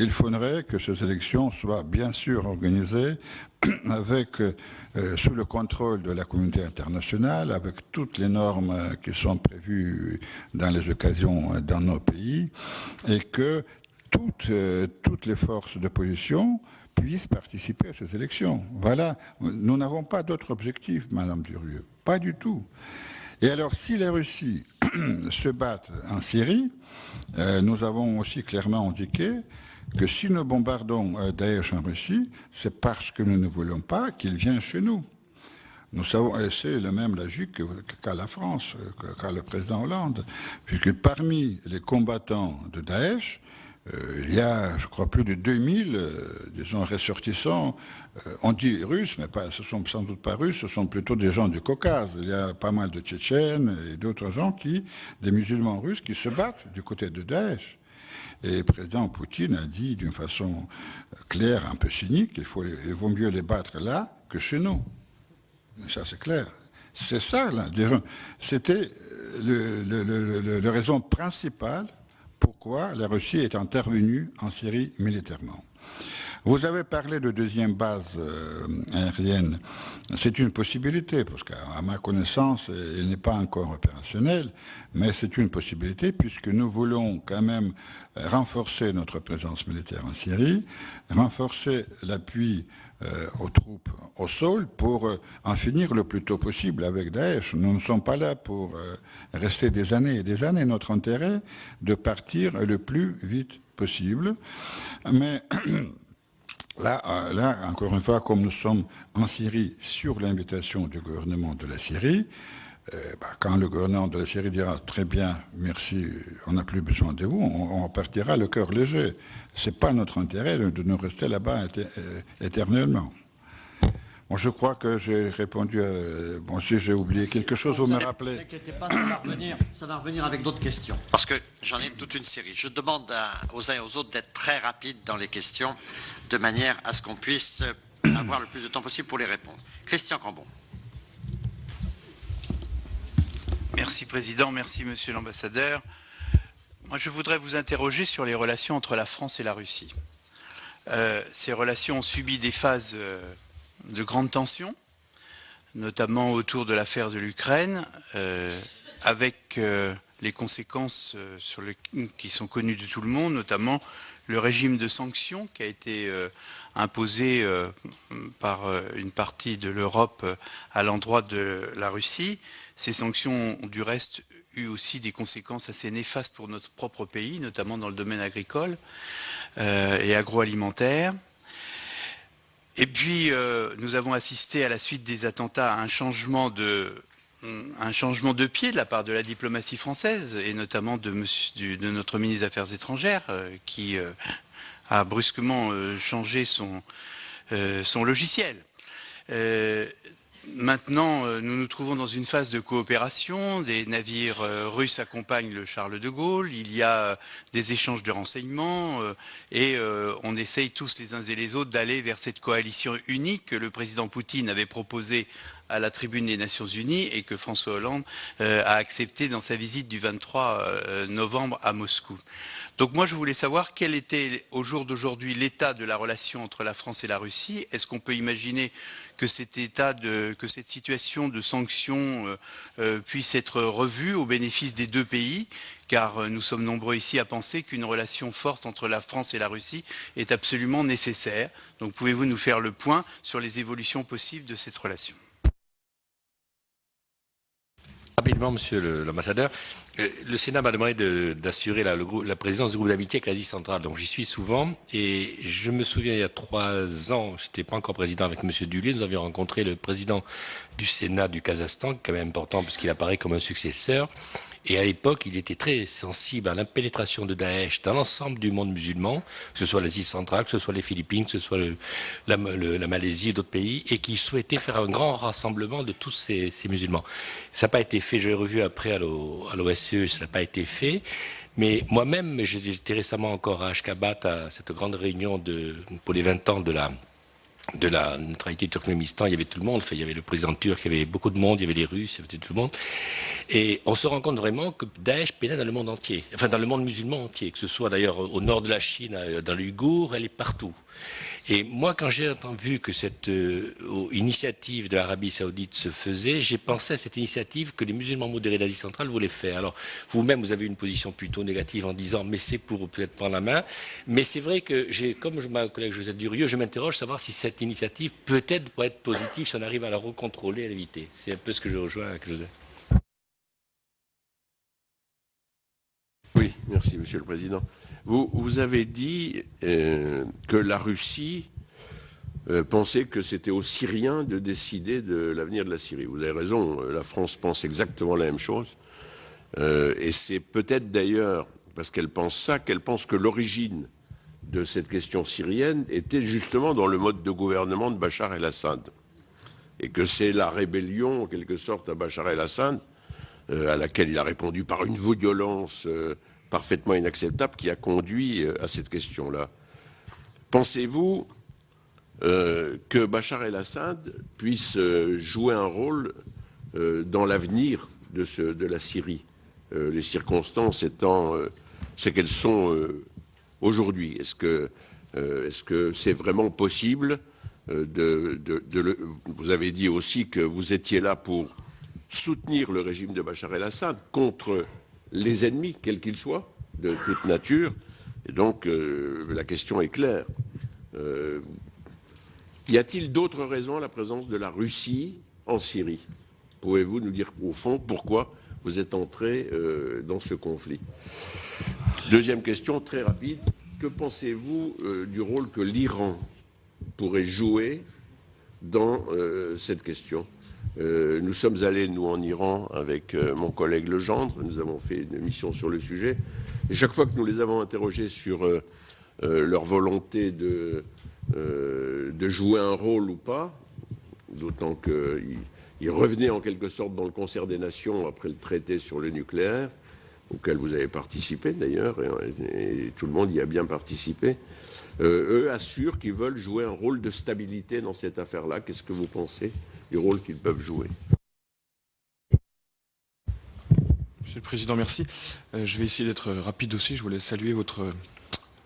il faudrait que ces élections soient bien sûr organisées avec, sous le contrôle de la communauté internationale, avec toutes les normes qui sont prévues dans les occasions dans nos pays, et que toutes les forces d'opposition puissent participer à ces élections. Voilà, nous n'avons pas d'autre objectif, Madame Durieux, pas du tout. Et alors, si la Russie se bat en Syrie, nous avons aussi clairement indiqué que si nous bombardons Daesh en Russie, c'est parce que nous ne voulons pas qu'il vienne chez nous. Nous savons, et c'est la même logique qu'a la France, qu'a le président Hollande, puisque parmi les combattants de Daesh, il y a, je crois, plus de 2000, disons, ressortissants. On dit russes, mais ce sont sans doute pas russes, ce sont plutôt des gens du Caucase. Il y a pas mal de Tchétchènes et d'autres gens des musulmans russes qui se battent du côté de Daesh. Et le président Poutine a dit d'une façon claire, un peu cynique, qu'il vaut mieux les battre là que chez nous. Mais ça, c'est clair. C'est ça, là. C'était la raison principale pourquoi la Russie est intervenue en Syrie militairement. Vous avez parlé de deuxième base aérienne. C'est une possibilité, parce qu'à ma connaissance, elle n'est pas encore opérationnelle, mais c'est une possibilité puisque nous voulons quand même renforcer notre présence militaire en Syrie, renforcer l'appui aux troupes au sol pour en finir le plus tôt possible avec Daesh. Nous ne sommes pas là pour rester des années et des années. Notre intérêt est de partir le plus vite possible. Mais là, encore une fois, comme nous sommes en Syrie sur l'invitation du gouvernement de la Syrie, quand le gouvernement de la Syrie dira « très bien, merci, on n'a plus besoin de vous », on partira le cœur léger. Ce n'est pas notre intérêt de nous rester là-bas éternellement. Bon, je crois que j'ai répondu à... Bon, si j'ai oublié quelque chose, vous me rappelez. Ne vous inquiétez pas, ça va revenir avec d'autres questions. Parce que j'en ai toute une série. Je demande aux uns et aux autres d'être très rapides dans les questions, de manière à ce qu'on puisse avoir le plus de temps possible pour les répondre. Christian Cambon. Merci Président, merci Monsieur l'Ambassadeur. Moi je voudrais vous interroger sur les relations entre la France et la Russie. Ces relations ont subi des phases de grande tension, notamment autour de l'affaire de l'Ukraine, avec les conséquences qui sont connues de tout le monde, notamment le régime de sanctions qui a été imposé par une partie de l'Europe à l'endroit de la Russie. Ces sanctions ont du reste eu aussi des conséquences assez néfastes pour notre propre pays, notamment dans le domaine agricole et agroalimentaire. Et puis, nous avons assisté à la suite des attentats à un changement de pied de la part de la diplomatie française, et notamment de notre ministre des Affaires étrangères, qui a brusquement changé son logiciel. Maintenant, nous nous trouvons dans une phase de coopération. Des navires russes accompagnent le Charles de Gaulle. Il y a des échanges de renseignements et on essaye tous les uns et les autres d'aller vers cette coalition unique que le président Poutine avait proposée à la tribune des Nations Unies et que François Hollande a accepté dans sa visite du 23 novembre à Moscou. Donc moi je voulais savoir quel était au jour d'aujourd'hui l'état de la relation entre la France et la Russie. Est-ce qu'on peut imaginer que cette situation de sanctions puisse être revue au bénéfice des deux pays, car nous sommes nombreux ici à penser qu'une relation forte entre la France et la Russie est absolument nécessaire. Donc pouvez-vous nous faire le point sur les évolutions possibles de cette relation ? Rapidement, Monsieur l'Ambassadeur, le Sénat m'a demandé d'assurer la présidence du groupe d'amitié avec l'Asie centrale, donc j'y suis souvent. Et je me souviens, il y a 3 ans, je n'étais pas encore président avec Monsieur Dulé, nous avions rencontré le président du Sénat du Kazakhstan, qui est quand même important puisqu'il apparaît comme un successeur. Et à l'époque, il était très sensible à l'impénétration de Daesh dans l'ensemble du monde musulman, que ce soit l'Asie centrale, que ce soit les Philippines, que ce soit la Malaisie et d'autres pays, et qui souhaitait faire un grand rassemblement de tous ces musulmans. Ça n'a pas été fait, je l'ai revu après à l'OSCE, ça n'a pas été fait. Mais moi-même, j'étais récemment encore à Ashgabat, à cette grande réunion pour les 20 ans de de la neutralité du Turkménistan, il y avait tout le monde, enfin, il y avait le président turc, il y avait beaucoup de monde, il y avait les Russes, il y avait tout le monde. Et on se rend compte vraiment que Daesh pénètre dans le monde entier, enfin dans le monde musulman entier, que ce soit d'ailleurs au nord de la Chine, dans l'Ouïghour, elle est partout. Et moi, quand j'ai vu que cette initiative de l'Arabie Saoudite se faisait, j'ai pensé à cette initiative que les musulmans modérés d'Asie centrale voulaient faire. Alors, vous-même, vous avez une position plutôt négative en disant, mais c'est pour peut-être prendre la main. Mais c'est vrai que comme ma collègue Josette Durieux, je m'interroge savoir si cette initiative peut-être pourrait être positive si on arrive à la recontrôler, à l'éviter. C'est un peu ce que je rejoins avec Josette. Oui, merci Monsieur le Président. Vous avez dit que la Russie pensait que c'était aux Syriens de décider de l'avenir de la Syrie. Vous avez raison, la France pense exactement la même chose. Et c'est peut-être d'ailleurs parce qu'elle pense ça, qu'elle pense que l'origine de cette question syrienne était justement dans le mode de gouvernement de Bachar el-Assad. Et que c'est la rébellion, en quelque sorte, à Bachar el-Assad, à laquelle il a répondu par une violence parfaitement inacceptable, qui a conduit à cette question-là. Pensez-vous que Bachar el-Assad puisse jouer un rôle dans l'avenir de la Syrie, les circonstances étant ce qu'elles sont aujourd'hui? Est-ce que c'est vraiment possible vous avez dit aussi que vous étiez là pour soutenir le régime de Bachar el-Assad contre les ennemis, quels qu'ils soient, de toute nature. Et donc, la question est claire. Y a-t-il d'autres raisons à la présence de la Russie en Syrie? Pouvez-vous nous dire, au fond, pourquoi vous êtes entré dans ce conflit? Deuxième question, très rapide. Que pensez-vous du rôle que l'Iran pourrait jouer dans cette question? Nous sommes allés, nous, en Iran, avec mon collègue Legendre. Nous avons fait une mission sur le sujet. Et chaque fois que nous les avons interrogés sur leur volonté de jouer un rôle ou pas, d'autant qu'ils revenaient en quelque sorte dans le concert des nations après le traité sur le nucléaire, auquel vous avez participé d'ailleurs, et tout le monde y a bien participé, eux assurent qu'ils veulent jouer un rôle de stabilité dans cette affaire-là. Qu'est-ce que vous pensez du rôle qu'ils peuvent jouer? Monsieur le Président, merci. Je vais essayer d'être rapide aussi. Je voulais saluer votre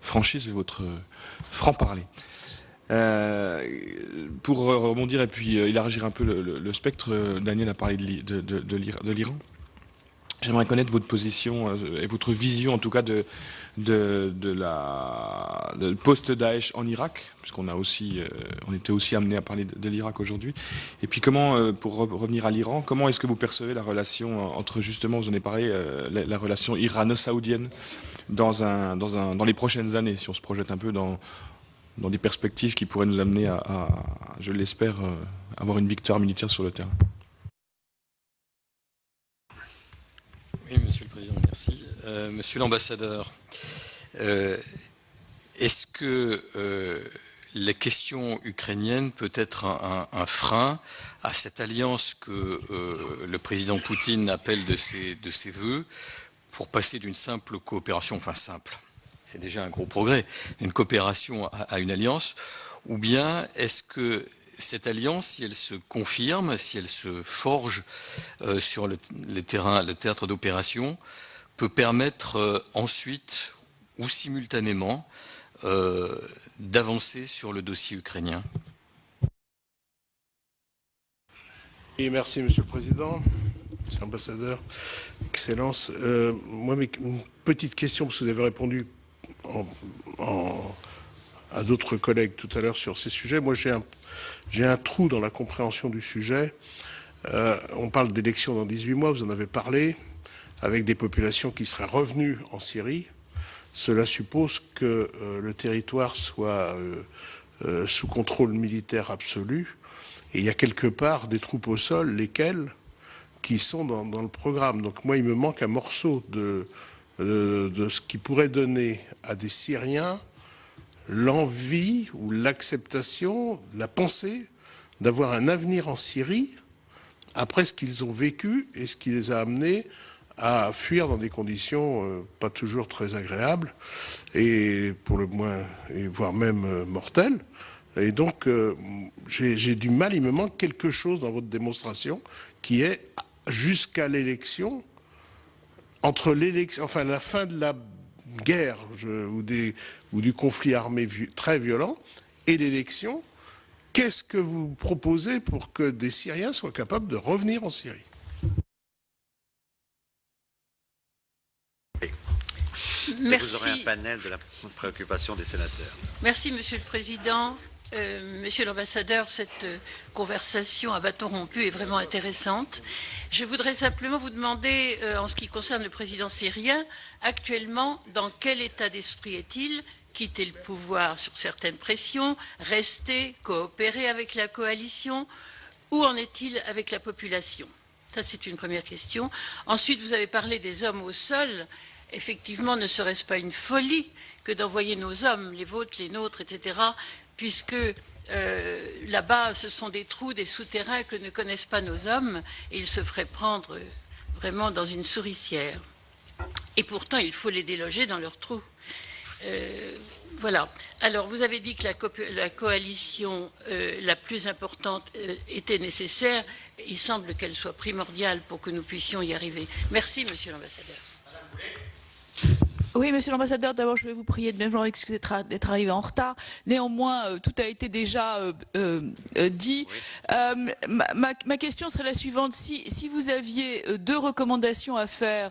franchise et votre franc-parler. Pour rebondir et puis élargir un peu le spectre, Daniel a parlé de l'Iran. J'aimerais connaître votre position et votre vision, en tout cas, de post-Daesh en Irak, puisqu'on on était aussi amené à parler de l'Irak aujourd'hui. Et puis comment, pour revenir à l'Iran, comment est-ce que vous percevez la relation entre, justement, vous en avez parlé, la relation irano-saoudienne dans les prochaines années, si on se projette un peu dans des perspectives qui pourraient nous amener à je l'espère, avoir une victoire militaire sur le terrain? Oui, Monsieur le Président, merci. Monsieur l'ambassadeur, est-ce que la question ukrainienne peut être un frein à cette alliance que le président Poutine appelle de ses voeux pour passer d'une simple coopération, enfin simple, c'est déjà un gros progrès, une coopération à une alliance, ou bien est-ce que cette alliance, si elle se confirme, si elle se forge sur le théâtre d'opération, peut permettre ensuite ou simultanément d'avancer sur le dossier ukrainien? Et merci Monsieur le Président, Monsieur l'ambassadeur, Excellence. Moi, une petite question, parce que vous avez répondu à d'autres collègues tout à l'heure sur ces sujets. Moi, j'ai un trou dans la compréhension du sujet. On parle d'élections dans 18 mois, vous en avez parlé, avec des populations qui seraient revenues en Syrie. Cela suppose que le territoire soit sous contrôle militaire absolu. Et il y a quelque part des troupes au sol, lesquelles qui sont dans le programme. Donc moi, il me manque un morceau de ce qui pourrait donner à des Syriens l'envie ou l'acceptation, la pensée d'avoir un avenir en Syrie après ce qu'ils ont vécu et ce qui les a amenés à fuir dans des conditions pas toujours très agréables et pour le moins, et voire même mortelles. Et donc, j'ai du mal, il me manque quelque chose dans votre démonstration qui est jusqu'à l'élection, entre l'élection, enfin la fin de la guerre ou du conflit armé très violent et l'élection, qu'est-ce que vous proposez pour que des Syriens soient capables de revenir en Syrie? Merci. Vous aurez un panel de la préoccupation des sénateurs. Merci, Monsieur le Président. Monsieur l'ambassadeur, cette conversation à bâton rompu est vraiment intéressante. Je voudrais simplement vous demander, en ce qui concerne le président syrien, actuellement, dans quel état d'esprit est-il? Quitter le pouvoir sur certaines pressions, rester, coopérer avec la coalition? Où en est-il avec la population? Ça, c'est une première question. Ensuite, vous avez parlé des hommes au sol. Effectivement, ne serait-ce pas une folie que d'envoyer nos hommes, les vôtres, les nôtres, etc., puisque là-bas, ce sont des trous, des souterrains que ne connaissent pas nos hommes, et ils se feraient prendre vraiment dans une souricière. Et pourtant, il faut les déloger dans leurs trous. Voilà. Alors, vous avez dit que la coalition la plus importante était nécessaire. Il semble qu'elle soit primordiale pour que nous puissions y arriver. Merci, Monsieur l'ambassadeur. Oui, Monsieur l'ambassadeur, d'abord je vais vous prier de bien excuser d'être arrivé en retard. Néanmoins, tout a été déjà dit. Oui. Ma question serait la suivante. Si vous aviez 2 recommandations à faire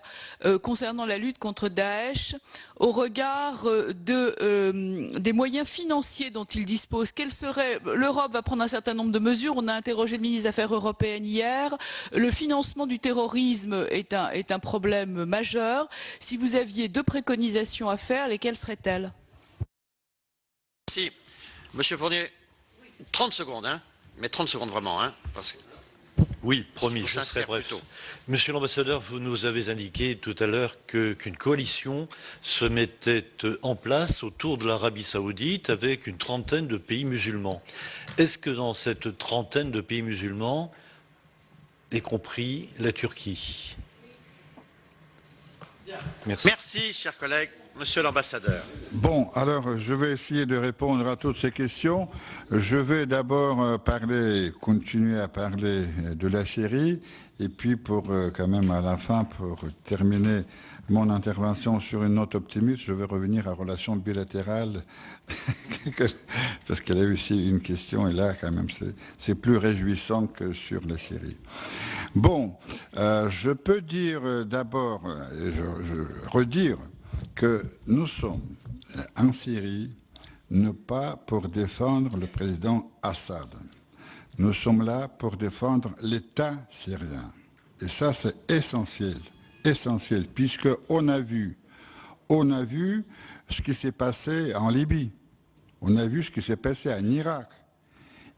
concernant la lutte contre Daesh, au regard des moyens financiers dont il dispose, quels seraient... L'Europe va prendre un certain nombre de mesures. On a interrogé le ministre des Affaires européennes hier. Le financement du terrorisme est un problème majeur. Si vous aviez 2 préconisations à faire, lesquelles seraient-elles? Merci. Monsieur Fournier, 30 secondes, hein, mais 30 secondes vraiment, hein, parce que... Oui, promis, je serai bref. Monsieur l'ambassadeur, vous nous avez indiqué tout à l'heure qu'une coalition se mettait en place autour de l'Arabie Saoudite avec une trentaine de pays musulmans. Est-ce que dans cette trentaine de pays musulmans est compris la Turquie? Merci. Merci, chers collègues. Monsieur l'ambassadeur. Bon, alors je vais essayer de répondre à toutes ces questions. Je vais d'abord continuer à parler de la Syrie, et puis quand même à la fin, pour terminer mon intervention sur une note optimiste, je vais revenir à relations bilatérales, parce qu'il y a aussi une question, et là quand même c'est plus réjouissant que sur la Syrie. Bon, je peux dire d'abord, redire, que nous sommes en Syrie, non pas pour défendre le président Assad. Nous sommes là pour défendre l'État syrien. Et ça, c'est essentiel, puisqu'on a vu ce qui s'est passé en Libye, on a vu ce qui s'est passé en Irak.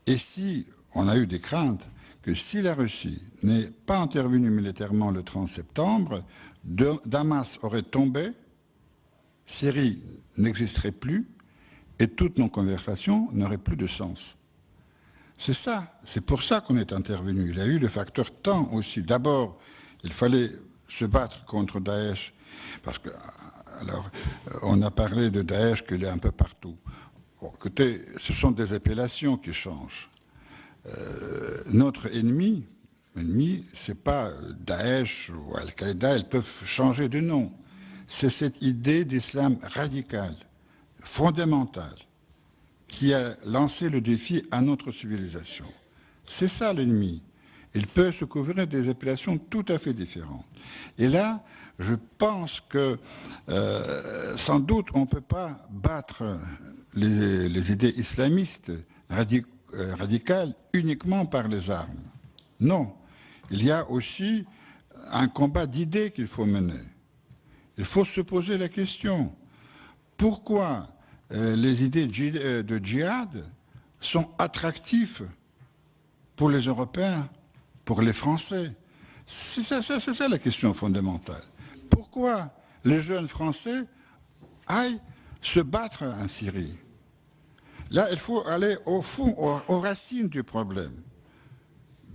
Et si on a eu des craintes que si la Russie n'est pas intervenue militairement le 30 septembre, Damas aurait tombé, Syrie n'existerait plus et toutes nos conversations n'auraient plus de sens. C'est ça, c'est pour ça qu'on est intervenu. Il y a eu le facteur temps aussi. D'abord, il fallait se battre contre Daesh, parce que, alors, on a parlé de Daesh qu'il est un peu partout. Bon, écoutez, ce sont des appellations qui changent. Notre ennemi, c'est pas Daesh ou Al-Qaïda, elles peuvent changer de nom. C'est cette idée d'islam radical, fondamental, qui a lancé le défi à notre civilisation. C'est ça l'ennemi. Il peut se couvrir des appellations tout à fait différentes. Et là, je pense que sans doute on ne peut pas battre les idées islamistes radicales uniquement par les armes. Non, il y a aussi un combat d'idées qu'il faut mener. Il faut se poser la question, pourquoi les idées de djihad sont attractives pour les Européens, pour les Français? C'est ça la question fondamentale. Pourquoi les jeunes Français aillent se battre en Syrie? Là, il faut aller au fond, aux racines du problème.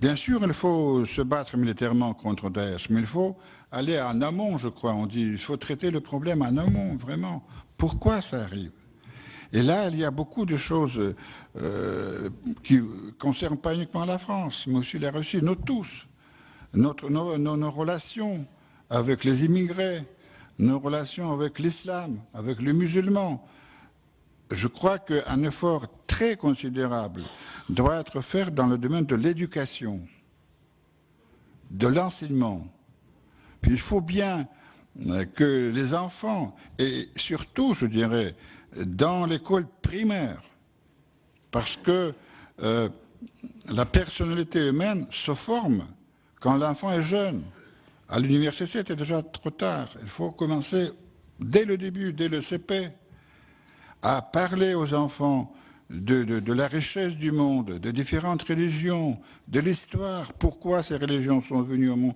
Bien sûr, il faut se battre militairement contre Daesh, mais il faut aller en amont, je crois. On dit qu'il faut traiter le problème en amont, vraiment. Pourquoi ça arrive? Et là, il y a beaucoup de choses qui ne concernent pas uniquement la France, mais aussi la Russie, nous tous. Nos relations avec les immigrés, nos relations avec l'islam, avec les musulmans. Je crois qu'un effort très considérable doit être fait dans le domaine de l'éducation, de l'enseignement. Puis il faut bien que les enfants, et surtout, je dirais, dans l'école primaire, parce que la personnalité humaine se forme quand l'enfant est jeune. À l'université, c'est déjà trop tard. Il faut commencer dès le début, dès le CP, à parler aux enfants de la richesse du monde, de différentes religions, de l'histoire, pourquoi ces religions sont venues au monde.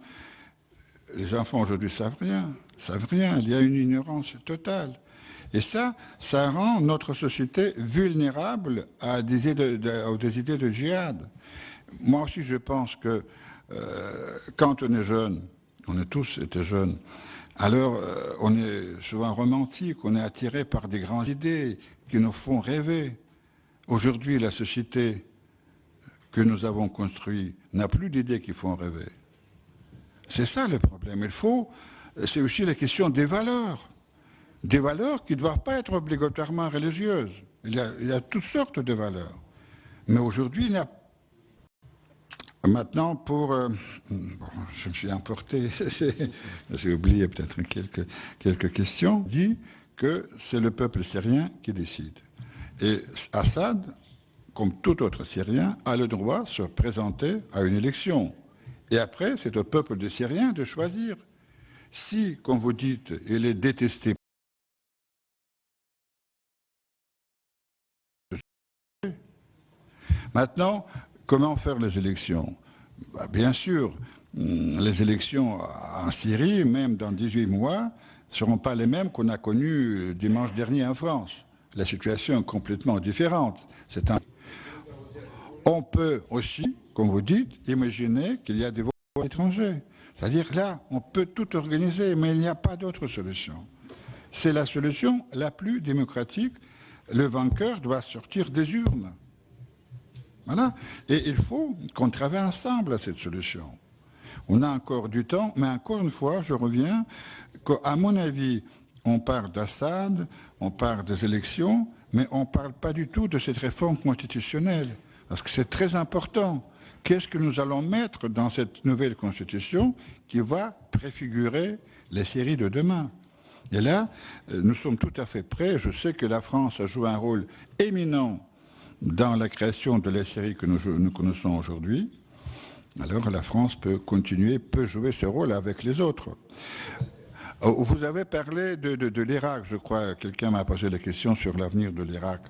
Les enfants aujourd'hui savent rien, il y a une ignorance totale. Et ça rend notre société vulnérable à des idées de djihad. Moi aussi, je pense que quand on est jeune, on a tous été jeunes, alors on est souvent romantique, on est attiré par des grandes idées qui nous font rêver. Aujourd'hui, la société que nous avons construite n'a plus d'idées qui font rêver. C'est ça le problème. C'est aussi la question des valeurs qui ne doivent pas être obligatoirement religieuses. Il y a toutes sortes de valeurs. Mais aujourd'hui, il y a... Maintenant, je me suis emporté, j'ai oublié peut-être quelques questions, dit que c'est le peuple syrien qui décide. Et Assad, comme tout autre Syrien, a le droit de se présenter à une élection. Et après, c'est au peuple des Syriens de choisir. Si, comme vous dites, il est détesté, maintenant, comment faire les élections? Bien sûr, les élections en Syrie, même dans 18 mois, ne seront pas les mêmes qu'on a connues dimanche dernier en France. La situation est complètement différente. On peut aussi, comme vous dites, imaginer qu'il y a des votes étrangers. C'est-à-dire là, on peut tout organiser, mais il n'y a pas d'autre solution. C'est la solution la plus démocratique. Le vainqueur doit sortir des urnes. Voilà. Et il faut qu'on travaille ensemble à cette solution. On a encore du temps, mais encore une fois, je reviens, qu'à mon avis, on parle d'Assad, on parle des élections, mais on ne parle pas du tout de cette réforme constitutionnelle, parce que c'est très important. Qu'est-ce que nous allons mettre dans cette nouvelle constitution qui va préfigurer les séries de demain? Et là, nous sommes tout à fait prêts. Je sais que la France a joué un rôle éminent dans la création de la série que nous connaissons aujourd'hui. Alors la France peut jouer ce rôle avec les autres. Vous avez parlé de l'Irak, je crois. Quelqu'un m'a posé la question sur l'avenir de l'Irak.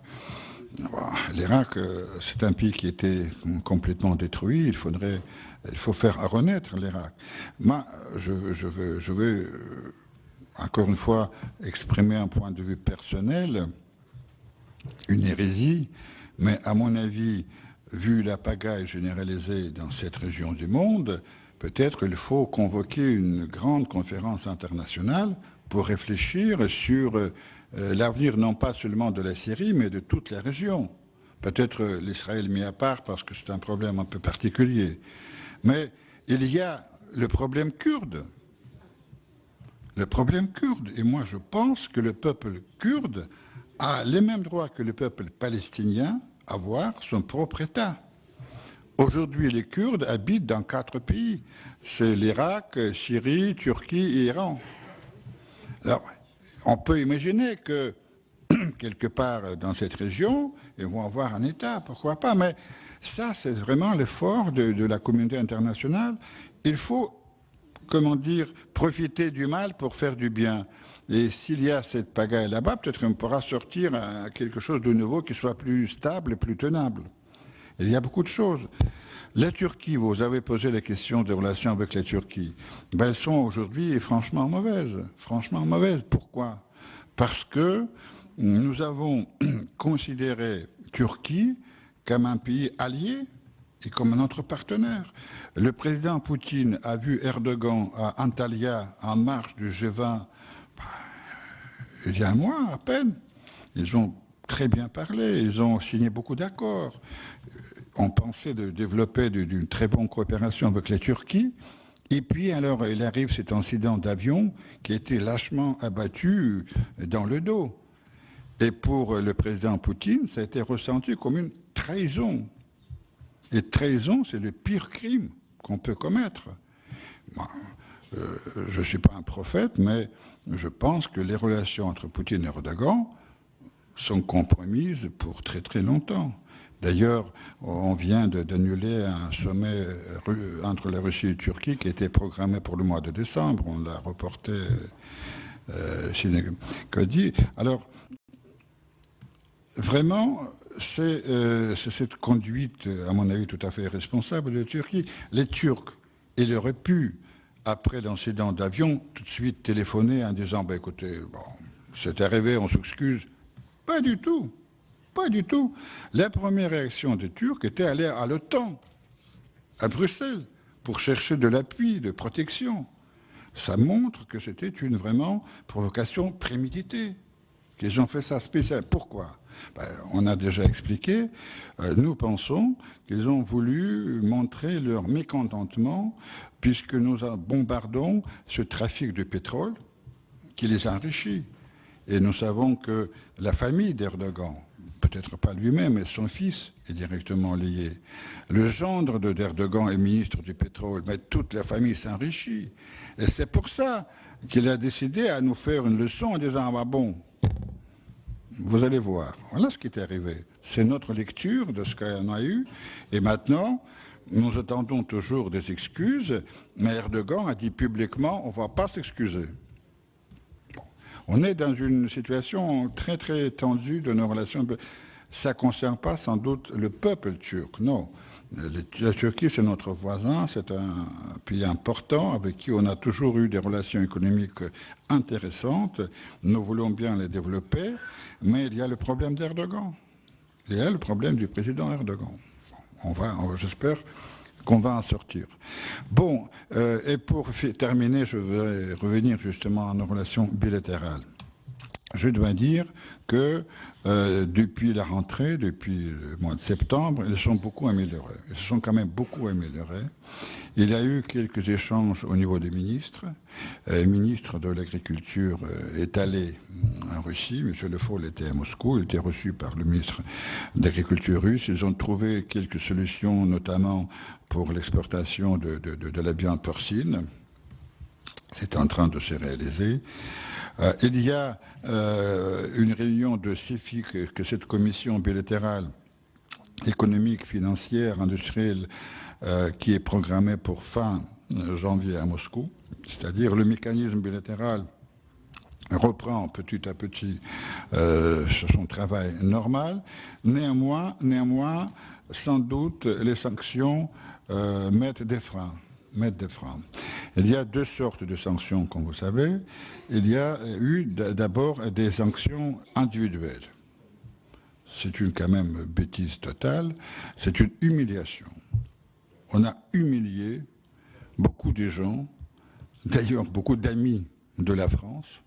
L'Irak, c'est un pays qui était complètement détruit. Il faut faire renaître l'Irak. Moi, je veux encore une fois exprimer un point de vue personnel, une hérésie, mais à mon avis, vu la pagaille généralisée dans cette région du monde, peut-être qu'il faut convoquer une grande conférence internationale pour réfléchir sur l'avenir non pas seulement de la Syrie, mais de toute la région. Peut-être l'Israël mis à part parce que c'est un problème un peu particulier. Mais il y a le problème kurde. Le problème kurde. Et moi, je pense que le peuple kurde a les mêmes droits que le peuple palestinien à avoir son propre État. Aujourd'hui, les Kurdes habitent dans 4 pays. C'est l'Irak, Syrie, Turquie et Iran. Alors, on peut imaginer que, quelque part dans cette région, ils vont avoir un État, pourquoi pas. Mais ça, c'est vraiment l'effort de la communauté internationale. Il faut, comment dire, profiter du mal pour faire du bien. Et s'il y a cette pagaille là-bas, peut-être qu'on pourra sortir à quelque chose de nouveau qui soit plus stable, plus tenable. Il y a beaucoup de choses. La Turquie, vous avez posé la question des relations avec la Turquie. Ben, elles sont aujourd'hui franchement mauvaises. Franchement mauvaises. Pourquoi? Parce que nous avons considéré Turquie comme un pays allié et comme notre partenaire. Le président Poutine a vu Erdogan à Antalya en marge du G20 il y a un mois à peine. Ils ont très bien parlé, ils ont signé beaucoup d'accords. On pensait de développer d'une très bonne coopération avec la Turquie. Et puis, alors, il arrive cet incident d'avion qui a été lâchement abattu dans le dos. Et pour le président Poutine, ça a été ressenti comme une trahison. Et trahison, c'est le pire crime qu'on peut commettre. Bon, je ne suis pas un prophète, mais je pense que les relations entre Poutine et Erdogan sont compromises pour très très longtemps. D'ailleurs, on vient d'annuler un sommet entre la Russie et la Turquie qui était programmé pour le mois de décembre. On l'a reporté. Alors, vraiment, c'est cette conduite, à mon avis, tout à fait responsable de la Turquie. Les Turcs, ils auraient pu, après l'incident d'avion, tout de suite téléphoner en disant bah, écoutez, bon, c'est arrivé, on s'excuse. Pas du tout. Pas du tout. La première réaction des Turcs était aller à l'OTAN, à Bruxelles, pour chercher de l'appui, de protection. Ça montre que c'était une vraiment provocation préméditée, qu'ils ont fait ça spécial. Pourquoi? Ben, on a déjà expliqué. Nous pensons qu'ils ont voulu montrer leur mécontentement puisque nous bombardons ce trafic de pétrole qui les enrichit. Et nous savons que la famille d'Erdogan, peut-être pas lui-même, mais son fils est directement lié. Le gendre d'Erdogan est ministre du pétrole, mais toute la famille s'enrichit. Et c'est pour ça qu'il a décidé à nous faire une leçon en disant ah bon, vous allez voir. Voilà ce qui est arrivé. C'est notre lecture de ce qu'on a eu. Et maintenant, nous attendons toujours des excuses, mais Erdogan a dit publiquement on ne va pas s'excuser. On est dans une situation très très tendue de nos relations. Ça ne concerne pas sans doute le peuple turc, non. La Turquie, c'est notre voisin, c'est un pays important avec qui on a toujours eu des relations économiques intéressantes. Nous voulons bien les développer, mais il y a le problème d'Erdogan. Il y a le problème du président Erdogan. J'espère qu'on va en sortir. Bon, et pour terminer, je vais revenir justement à nos relations bilatérales. Je dois dire que depuis la rentrée, depuis le mois de septembre, elles sont beaucoup améliorées. Elles se sont quand même beaucoup améliorées. Il y a eu quelques échanges au niveau des ministres. Le ministre de l'Agriculture est allé en Russie. M. Le Foll était à Moscou. Il était reçu par le ministre de l'Agriculture russe. Ils ont trouvé quelques solutions, notamment pour l'exportation de la viande porcine. C'est en train de se réaliser. Il y a une réunion de CEFIC, que cette commission bilatérale économique, financière, industrielle, qui est programmée pour fin janvier à Moscou. C'est-à-dire le mécanisme bilatéral reprend petit à petit son travail normal. Néanmoins, sans doute, les sanctions mettent des freins. Il y a deux sortes de sanctions, comme vous savez. Il y a eu d'abord des sanctions individuelles. C'est quand même bêtise totale. C'est une humiliation. On a humilié beaucoup de gens, d'ailleurs beaucoup d'amis de la France,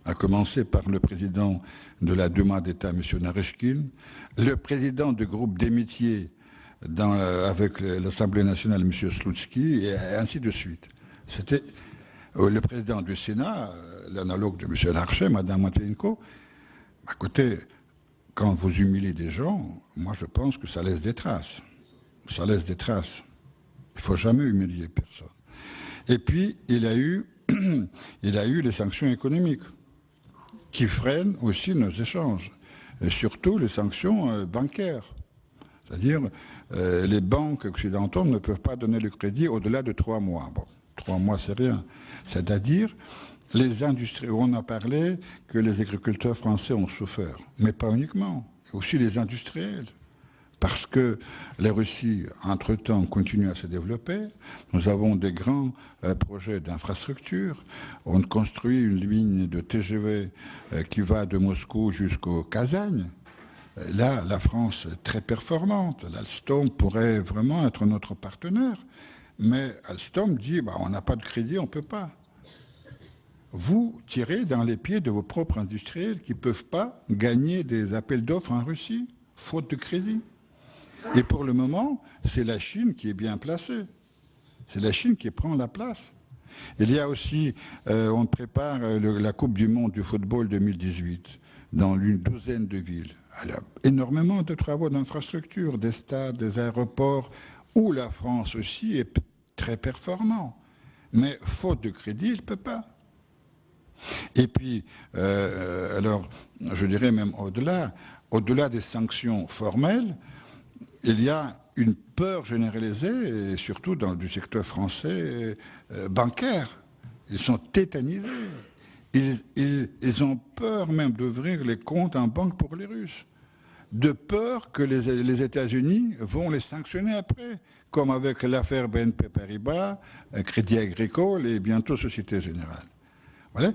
à commencer par le président de la Duma d'État, M. Narishkin, le président du groupe d'amitié avec l'Assemblée nationale, M. Slutsky, et ainsi de suite. C'était le président du Sénat, l'analogue de M. Larcher, Mme Matvienko. À côté, quand vous humiliez des gens, moi je pense que ça laisse des traces. Ça laisse des traces. Il ne faut jamais humilier personne. Et puis, il y a eu les sanctions économiques qui freinent aussi nos échanges. Et surtout les sanctions bancaires. C'est-à-dire, les banques occidentales ne peuvent pas donner le crédit au-delà de 3 mois. Bon, 3 mois, c'est rien. C'est-à-dire, les industries, on a parlé que les agriculteurs français ont souffert, mais pas uniquement, aussi les industriels. Parce que la Russie, entre-temps, continue à se développer. Nous avons des grands projets d'infrastructure. On construit une ligne de TGV qui va de Moscou jusqu'au Kazagne. Là, la France est très performante. L'Alstom pourrait vraiment être notre partenaire. Mais Alstom dit, on n'a pas de crédit, on ne peut pas. vous tirez dans les pieds de vos propres industriels qui ne peuvent pas gagner des appels d'offres en Russie, faute de crédit. Et pour le moment, c'est la Chine qui est bien placée. C'est la Chine qui prend la place. Il y a aussi, on prépare la Coupe du Monde du football 2018 dans une douzaine de villes. Il y a énormément de travaux d'infrastructure, des stades, des aéroports, où la France aussi est très performant. Mais faute de crédit, il ne peut pas. Et puis, alors, je dirais même au-delà des sanctions formelles, il y a une peur généralisée, et surtout dans le secteur français bancaire. Ils sont tétanisés. Ils ont peur même d'ouvrir les comptes en banque pour les Russes. De peur que les États-Unis vont les sanctionner après, comme avec l'affaire BNP Paribas, Crédit Agricole et bientôt Société Générale. Voilà.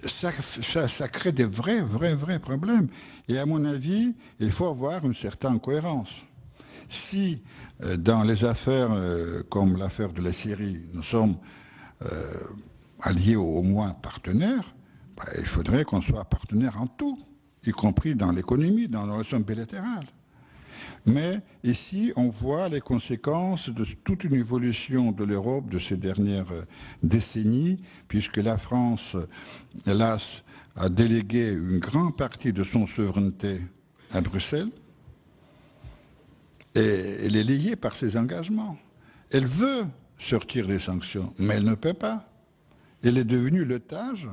Ça crée des vrais problèmes. Et à mon avis, il faut avoir une certaine cohérence. Si dans les affaires comme l'affaire de la Syrie, nous sommes alliés au moins partenaires, il faudrait qu'on soit partenaires en tout, y compris dans l'économie, dans les relations bilatérales. Mais ici, on voit les conséquences de toute une évolution de l'Europe de ces dernières décennies, puisque la France, hélas, a délégué une grande partie de son souveraineté à Bruxelles, et elle est liée par ses engagements. Elle veut sortir des sanctions, mais elle ne peut pas. Elle est devenue l'otage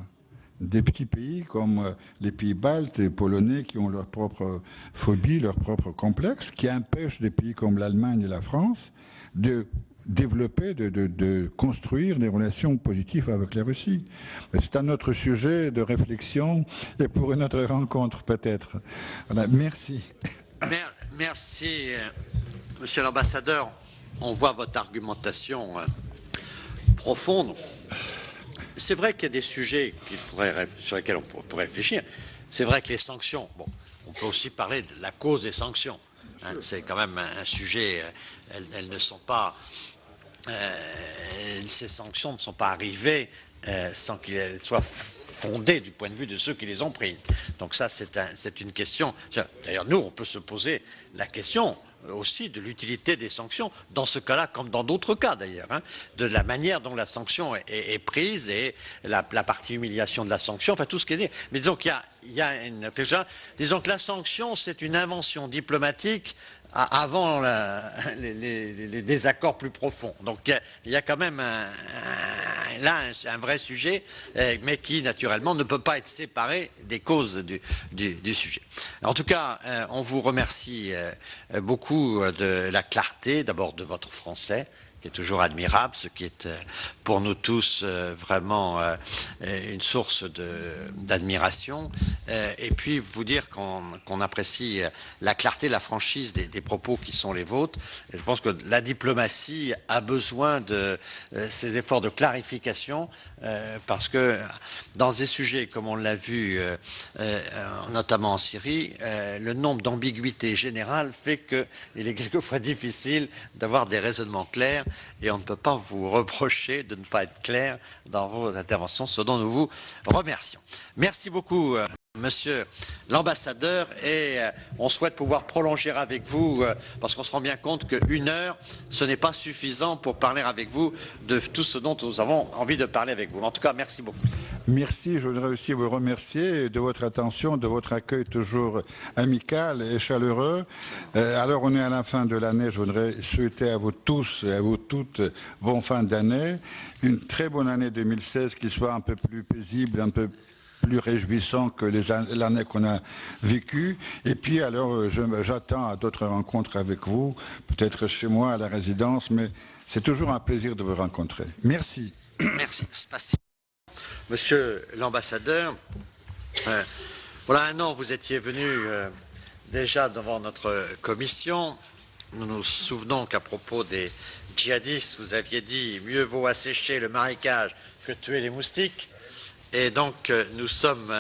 des petits pays comme les pays baltes et polonais qui ont leur propre phobie, leur propre complexe, qui empêchent des pays comme l'Allemagne et la France de développer, de construire des relations positives avec la Russie. C'est un autre sujet de réflexion et pour une autre rencontre peut-être. Voilà, merci. Merci, Monsieur l'ambassadeur. On voit votre argumentation profonde. C'est vrai qu'il y a des sujets sur lesquels on pourrait réfléchir. C'est vrai que les sanctions, bon, on peut aussi parler de la cause des sanctions. Hein, c'est quand même un sujet, elles ne sont pas, ces sanctions ne sont pas arrivées sans qu'elles soient fondées du point de vue de ceux qui les ont prises. Donc ça, c'est une question. D'ailleurs, nous, on peut se poser la question aussi de l'utilité des sanctions, dans ce cas-là, comme dans d'autres cas d'ailleurs, hein, de la manière dont la sanction est prise et la partie humiliation de la sanction, enfin tout ce qui est dit. Mais disons qu'il y a une... Disons que la sanction, c'est une invention diplomatique avant les désaccords plus profonds. Donc il y a quand même un vrai sujet, mais qui naturellement ne peut pas être séparé des causes du sujet. En tout cas, on vous remercie beaucoup de la clarté, d'abord de votre français, qui est toujours admirable, ce qui est pour nous tous vraiment une source d'admiration. Et puis vous dire qu'on apprécie la clarté, la franchise des propos qui sont les vôtres. Et je pense que la diplomatie a besoin de ces efforts de clarification, parce que dans des sujets comme on l'a vu, notamment en Syrie, le nombre d'ambiguïtés générales fait qu'il est quelquefois difficile d'avoir des raisonnements clairs. Et on ne peut pas vous reprocher de ne pas être clair dans vos interventions, ce dont nous vous remercions. Merci beaucoup, Monsieur l'ambassadeur, et on souhaite pouvoir prolonger avec vous, parce qu'on se rend bien compte qu'une heure, ce n'est pas suffisant pour parler avec vous de tout ce dont nous avons envie de parler avec vous. En tout cas, merci beaucoup. Merci, je voudrais aussi vous remercier de votre attention, de votre accueil toujours amical et chaleureux. Alors on est à la fin de l'année, je voudrais souhaiter à vous tous et à vous toutes bonne fin d'année, une très bonne année 2016, qu'il soit un peu plus paisible, un peu plus réjouissant que l'année qu'on a vécue. Et puis alors j'attends à d'autres rencontres avec vous, peut-être chez moi à la résidence, mais c'est toujours un plaisir de vous rencontrer. Merci. Merci. Monsieur l'ambassadeur, voilà un an, vous étiez venu déjà devant notre commission. Nous nous souvenons qu'à propos des djihadistes, vous aviez dit « mieux vaut assécher le marécage que tuer les moustiques ». Et donc, nous sommes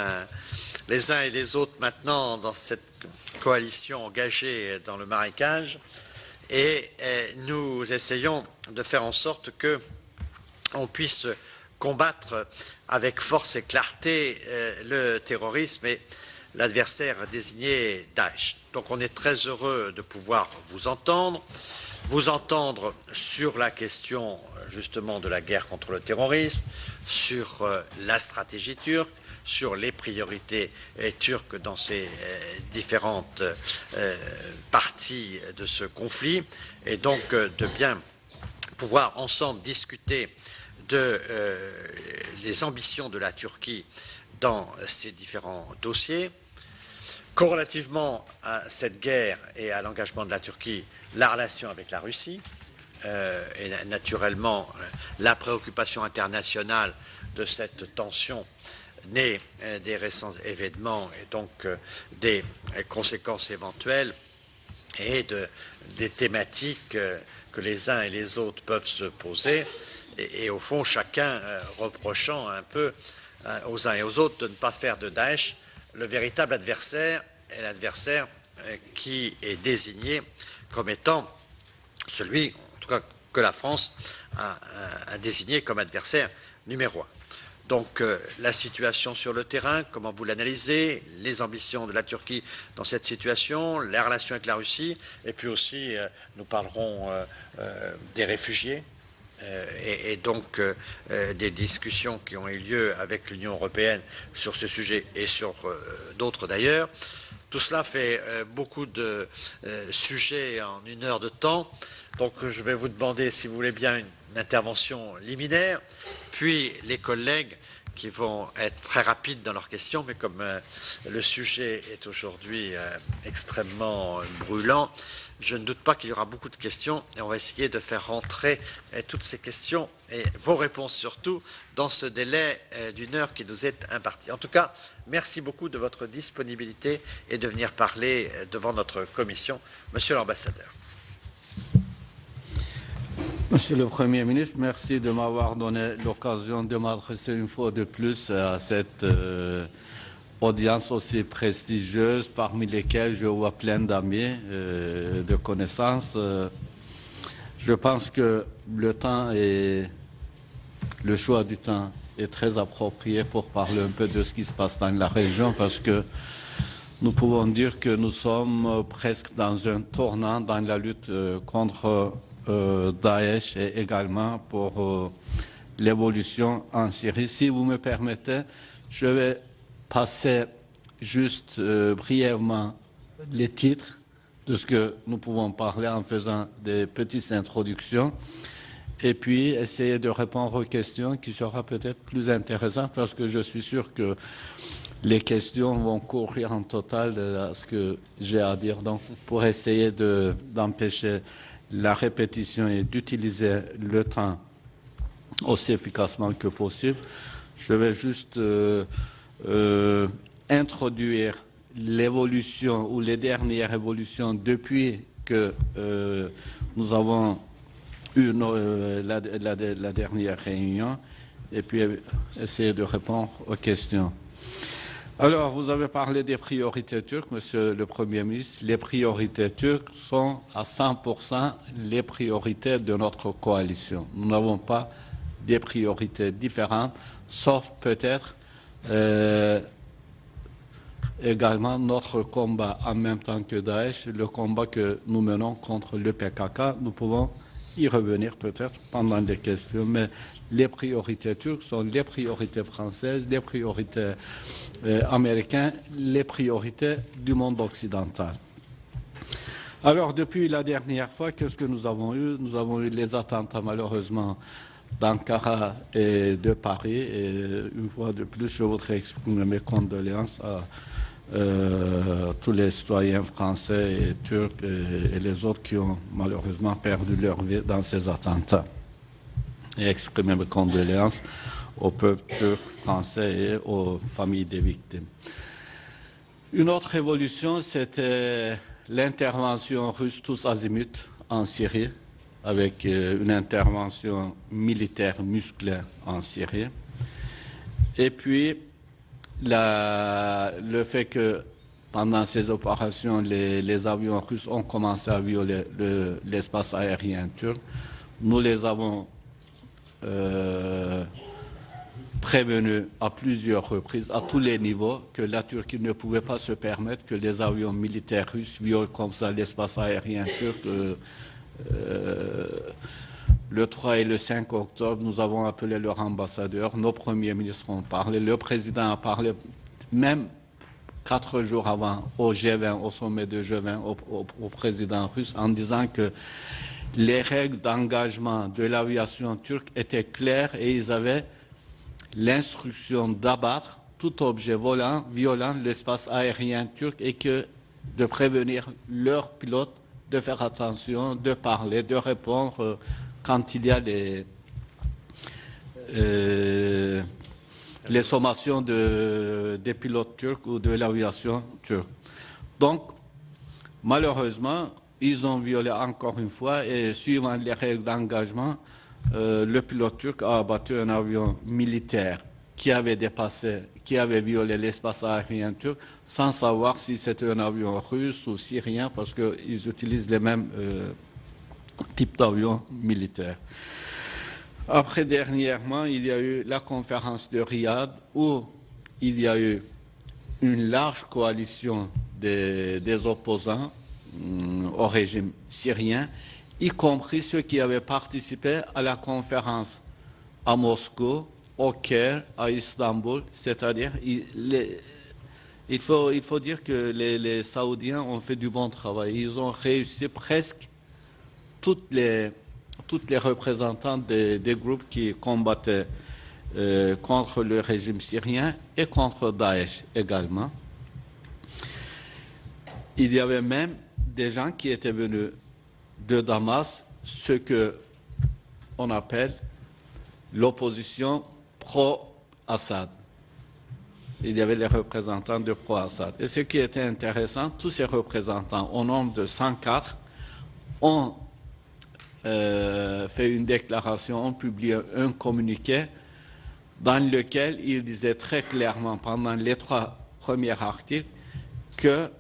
les uns et les autres maintenant dans cette coalition engagée dans le marécage. Et nous essayons de faire en sorte qu'on puisse combattre avec force et clarté le terrorisme et l'adversaire désigné Daesh. Donc on est très heureux de pouvoir vous entendre sur la question justement de la guerre contre le terrorisme, sur la stratégie turque, sur les priorités turques dans ces différentes parties de ce conflit, et donc de bien pouvoir ensemble discuter de les ambitions de la Turquie dans ces différents dossiers. Corrélativement à cette guerre et à l'engagement de la Turquie, la relation avec la Russie, et naturellement la préoccupation internationale de cette tension née des récents événements et donc des conséquences éventuelles et des thématiques que les uns et les autres peuvent se poser et au fond chacun reprochant un peu aux uns et aux autres de ne pas faire de Daesh le véritable adversaire et l'adversaire qui est désigné comme étant celui, en tout cas, que la France a désigné comme adversaire numéro 1. Donc la situation sur le terrain, comment vous l'analysez, les ambitions de la Turquie dans cette situation, la relation avec la Russie, et puis aussi nous parlerons des réfugiés et donc des discussions qui ont eu lieu avec l'Union européenne sur ce sujet et sur d'autres d'ailleurs. Tout cela fait beaucoup de sujets en 1 heure de temps. Donc je vais vous demander, si vous voulez bien, une intervention liminaire, puis les collègues qui vont être très rapides dans leurs questions, mais comme le sujet est aujourd'hui extrêmement brûlant, je ne doute pas qu'il y aura beaucoup de questions et on va essayer de faire rentrer toutes ces questions et vos réponses surtout dans ce délai d'1 heure qui nous est imparti. En tout cas, merci beaucoup de votre disponibilité et de venir parler devant notre commission. Monsieur l'ambassadeur. Monsieur le Premier ministre, merci de m'avoir donné l'occasion de m'adresser une fois de plus à cette audience aussi prestigieuse, parmi lesquelles je vois plein d'amis, de connaissances. Je pense que le temps et le choix du temps est très approprié pour parler un peu de ce qui se passe dans la région, parce que nous pouvons dire que nous sommes presque dans un tournant dans la lutte contre Daesh et également pour l'évolution en Syrie. Si vous me permettez, je vais passer juste brièvement les titres de ce que nous pouvons parler en faisant des petites introductions et puis essayer de répondre aux questions qui sera peut-être plus intéressant parce que je suis sûr que les questions vont courir en total de ce que j'ai à dire. Donc, pour essayer d'empêcher la répétition et d'utiliser le temps aussi efficacement que possible, je vais juste introduire l'évolution ou les dernières évolutions depuis que nous avons eu la dernière réunion et puis essayer de répondre aux questions. Alors, vous avez parlé des priorités turques, Monsieur le Premier ministre. Les priorités turques sont à 100% les priorités de notre coalition. Nous n'avons pas des priorités différentes, sauf peut-être également notre combat en même temps que Daesh, le combat que nous menons contre le PKK. Nous pouvons y revenir peut-être pendant les questions, mais les priorités turques sont les priorités françaises, les priorités américaines, les priorités du monde occidental. Alors, depuis la dernière fois, qu'est-ce que nous avons eu? Nous avons eu les attentats, malheureusement, d'Ankara et de Paris. Et une fois de plus, je voudrais exprimer mes condoléances à tous les citoyens français et turcs et les autres qui ont malheureusement perdu leur vie dans ces attentats. Et exprimer mes condoléances au peuple turc, français et aux familles des victimes. Une autre évolution, c'était l'intervention russe tous azimuts en Syrie, avec une intervention militaire musclée en Syrie. Et puis, le fait que pendant ces opérations, les avions russes ont commencé à violer l'espace aérien turc, nous les avons prévenu à plusieurs reprises, à tous les niveaux, que la Turquie ne pouvait pas se permettre que les avions militaires russes violent comme ça l'espace aérien turc. Le 3 et le 5 octobre, nous avons appelé leur ambassadeur, nos premiers ministres ont parlé, le président a parlé, même 4 jours avant, au G20, au sommet de G20, au président russe, en disant que les règles d'engagement de l'aviation turque étaient claires et ils avaient l'instruction d'abattre tout objet volant, violant l'espace aérien turc et de prévenir leurs pilotes de faire attention, de parler, de répondre quand il y a les sommations des pilotes turcs ou de l'aviation turque. Donc, malheureusement, ils ont violé encore une fois et suivant les règles d'engagement, le pilote turc a abattu un avion militaire qui avait violé l'espace aérien turc sans savoir si c'était un avion russe ou syrien parce qu'ils utilisent les mêmes types d'avions militaires. Après, dernièrement, il y a eu la conférence de Riyad où il y a eu une large coalition des opposants au régime syrien, y compris ceux qui avaient participé à la conférence à Moscou, au Caire, à Istanbul, c'est-à-dire il faut dire que les Saoudiens ont fait du bon travail. Ils ont réussi presque toutes les représentants des groupes qui combattaient contre le régime syrien et contre Daesh également. Il y avait même des gens qui étaient venus de Damas, ce qu'on appelle l'opposition pro-Assad. Il y avait les représentants de pro-Assad. Et ce qui était intéressant, tous ces représentants, au nombre de 104, ont fait une déclaration, ont publié un communiqué dans lequel ils disaient très clairement pendant les 3 premiers articles que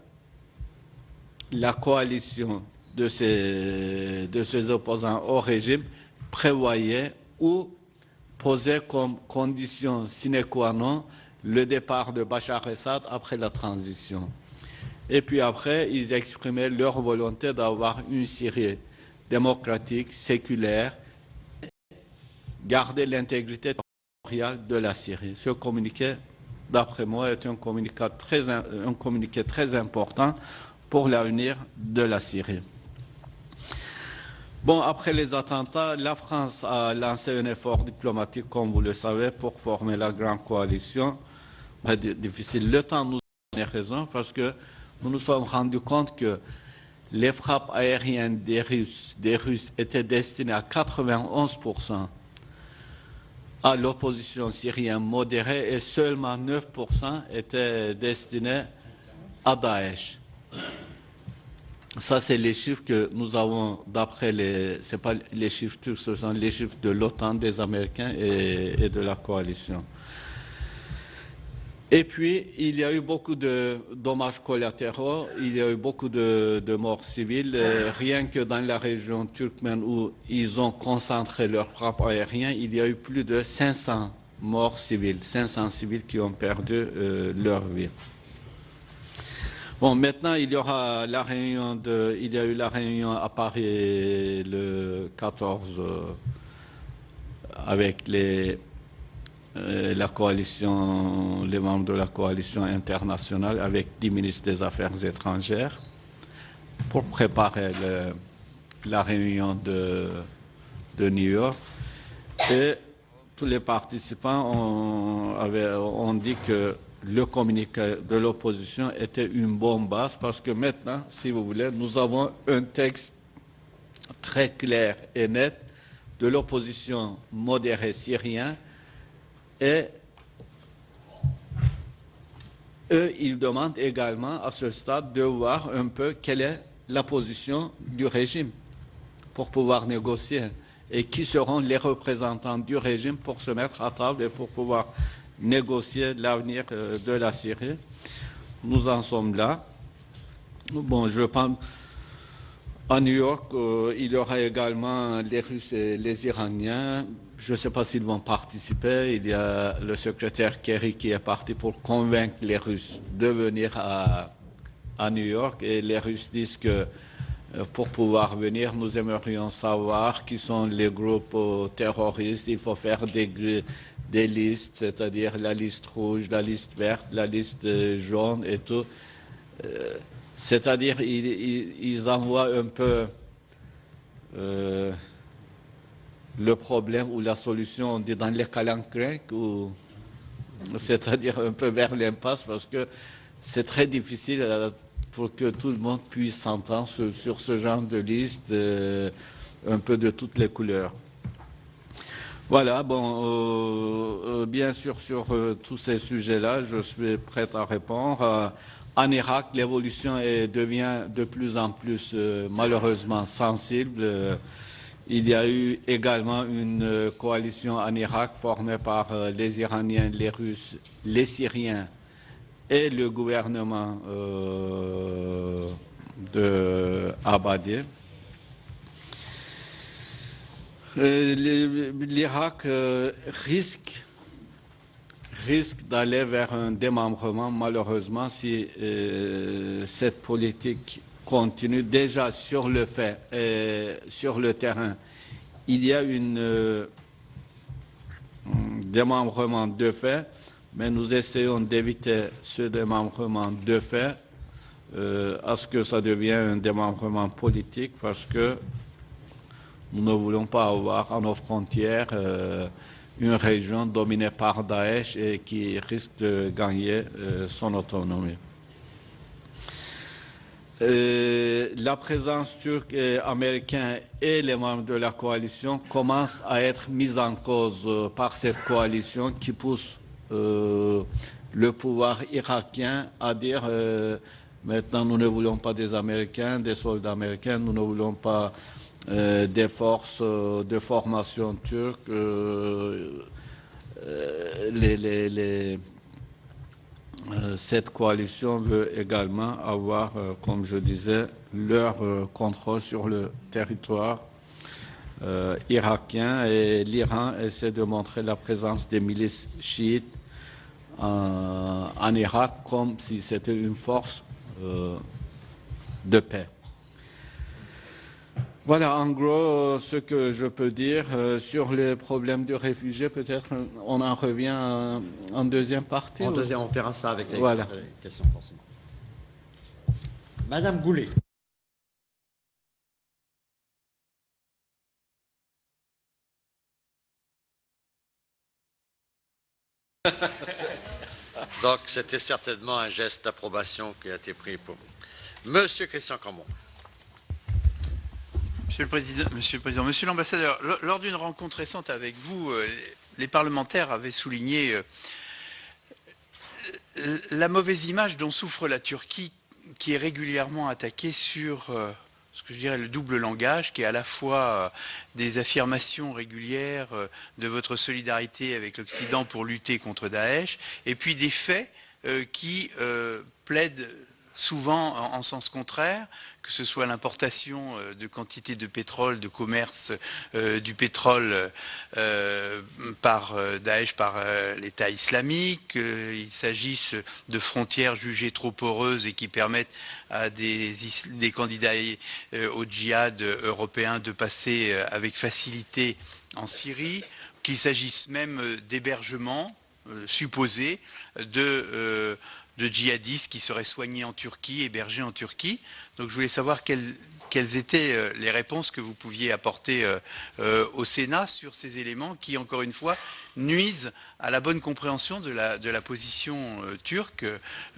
la coalition de ces opposants au régime prévoyait ou posait comme condition sine qua non le départ de Bachar el-Assad après la transition. Et puis après, ils exprimaient leur volonté d'avoir une Syrie démocratique, séculaire, garder l'intégrité territoriale de la Syrie. Ce communiqué, d'après moi, est un communiqué très important pour l'avenir de la Syrie. Bon, après les attentats, la France a lancé un effort diplomatique, comme vous le savez, pour former la grande coalition. Difficile. Le temps nous donne raison parce que nous nous sommes rendus compte que les frappes aériennes des Russes étaient destinées à 91% à l'opposition syrienne modérée et seulement 9% étaient destinés à Daesh. Ça, c'est les chiffres que nous avons d'après c'est pas les chiffres turcs, ce sont les chiffres de l'OTAN, des Américains et de la coalition. Et puis, il y a eu beaucoup de dommages collatéraux, il y a eu beaucoup de morts civiles, rien que dans la région turkmène où ils ont concentré leurs frappes aériennes, il y a eu plus de 500 morts civils, 500 civils qui ont perdu leur vie. Bon, maintenant, il y aura la réunion il y a eu la réunion à Paris le 14 avec la coalition, les membres de la coalition internationale avec 10 ministres des Affaires étrangères pour préparer la réunion de New York. Et tous les participants ont dit que le communiqué de l'opposition était une bonne base parce que maintenant, si vous voulez, nous avons un texte très clair et net de l'opposition modérée syrienne et eux, ils demandent également à ce stade de voir un peu quelle est la position du régime pour pouvoir négocier et qui seront les représentants du régime pour se mettre à table et pour pouvoir négocier l'avenir de la Syrie. Nous en sommes là. Bon, je pense à New York, il y aura également les Russes et les Iraniens. je ne sais pas s'ils vont participer. Il y a le secrétaire Kerry qui est parti pour convaincre les Russes de venir à New York. Et les Russes disent que pour pouvoir venir, nous aimerions savoir qui sont les groupes terroristes. Il faut faire des listes, c'est-à-dire la liste rouge, la liste verte, la liste jaune et tout. C'est-à-dire ils envoient un peu le problème ou la solution, on dit dans les calanques, c'est-à-dire un peu vers l'impasse, parce que c'est très difficile pour que tout le monde puisse s'entendre sur ce genre de liste, un peu de toutes les couleurs. Voilà, bon, bien sûr, sur tous ces sujets-là, je suis prêt à répondre. En Irak, l'évolution devient de plus en plus, malheureusement, sensible. Il y a eu également une coalition en Irak formée par les Iraniens, les Russes, les Syriens et le gouvernement de Abadi. L'Irak risque d'aller vers un démembrement, malheureusement, si cette politique continue. Déjà sur le fait, sur le terrain, il y a un démembrement de fait, mais nous essayons d'éviter ce démembrement de fait à ce que ça devienne un démembrement politique, parce que nous ne voulons pas avoir à nos frontières une région dominée par Daesh et qui risque de gagner son autonomie. La présence turque et américaine et les membres de la coalition commencent à être mis en cause par cette coalition qui pousse le pouvoir irakien à dire maintenant nous ne voulons pas des Américains, des soldats américains, nous ne voulons pas des forces de formation turque. Cette coalition veut également avoir, comme je disais, leur contrôle sur le territoire irakien, et l'Iran essaie de montrer la présence des milices chiites en Irak comme si c'était une force de paix. Voilà en gros ce que je peux dire sur les problèmes de réfugiés. Peut-être on en revient en deuxième partie. En deuxième, on verra ça avec les questions forcément. Madame Goulet. Donc c'était certainement un geste d'approbation qui a été pris pour Monsieur Christian Cambon. Monsieur l'ambassadeur, lors d'une rencontre récente avec vous, les parlementaires avaient souligné la mauvaise image dont souffre la Turquie, qui est régulièrement attaquée sur ce que je dirais le double langage, qui est à la fois des affirmations régulières de votre solidarité avec l'Occident pour lutter contre Daesh, et puis des faits qui plaident souvent en sens contraire, que ce soit l'importation de quantités de pétrole, de commerce du pétrole par Daesh, par l'État islamique, il s'agisse de frontières jugées trop poreuses et qui permettent à des candidats au djihad européen de passer avec facilité en Syrie, qu'il s'agisse même d'hébergements supposés de djihadistes qui seraient soignés en Turquie, hébergés en Turquie. Donc je voulais savoir quelles étaient les réponses que vous pouviez apporter au Sénat sur ces éléments qui, encore une fois, nuisent à la bonne compréhension de la position turque.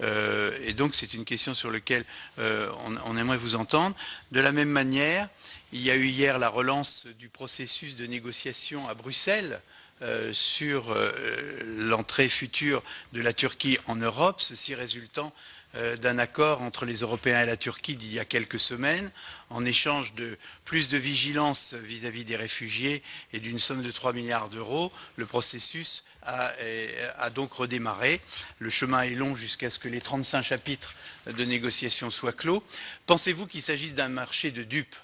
Et donc c'est une question sur laquelle on aimerait vous entendre. De la même manière, il y a eu hier la relance du processus de négociation à Bruxelles sur l'entrée future de la Turquie en Europe, ceci résultant d'un accord entre les Européens et la Turquie d'il y a quelques semaines, en échange de plus de vigilance vis-à-vis des réfugiés et d'une somme de 3 milliards d'euros. Le processus a donc redémarré. Le chemin est long jusqu'à ce que les 35 chapitres de négociation soient clos. Pensez-vous qu'il s'agisse d'un marché de dupes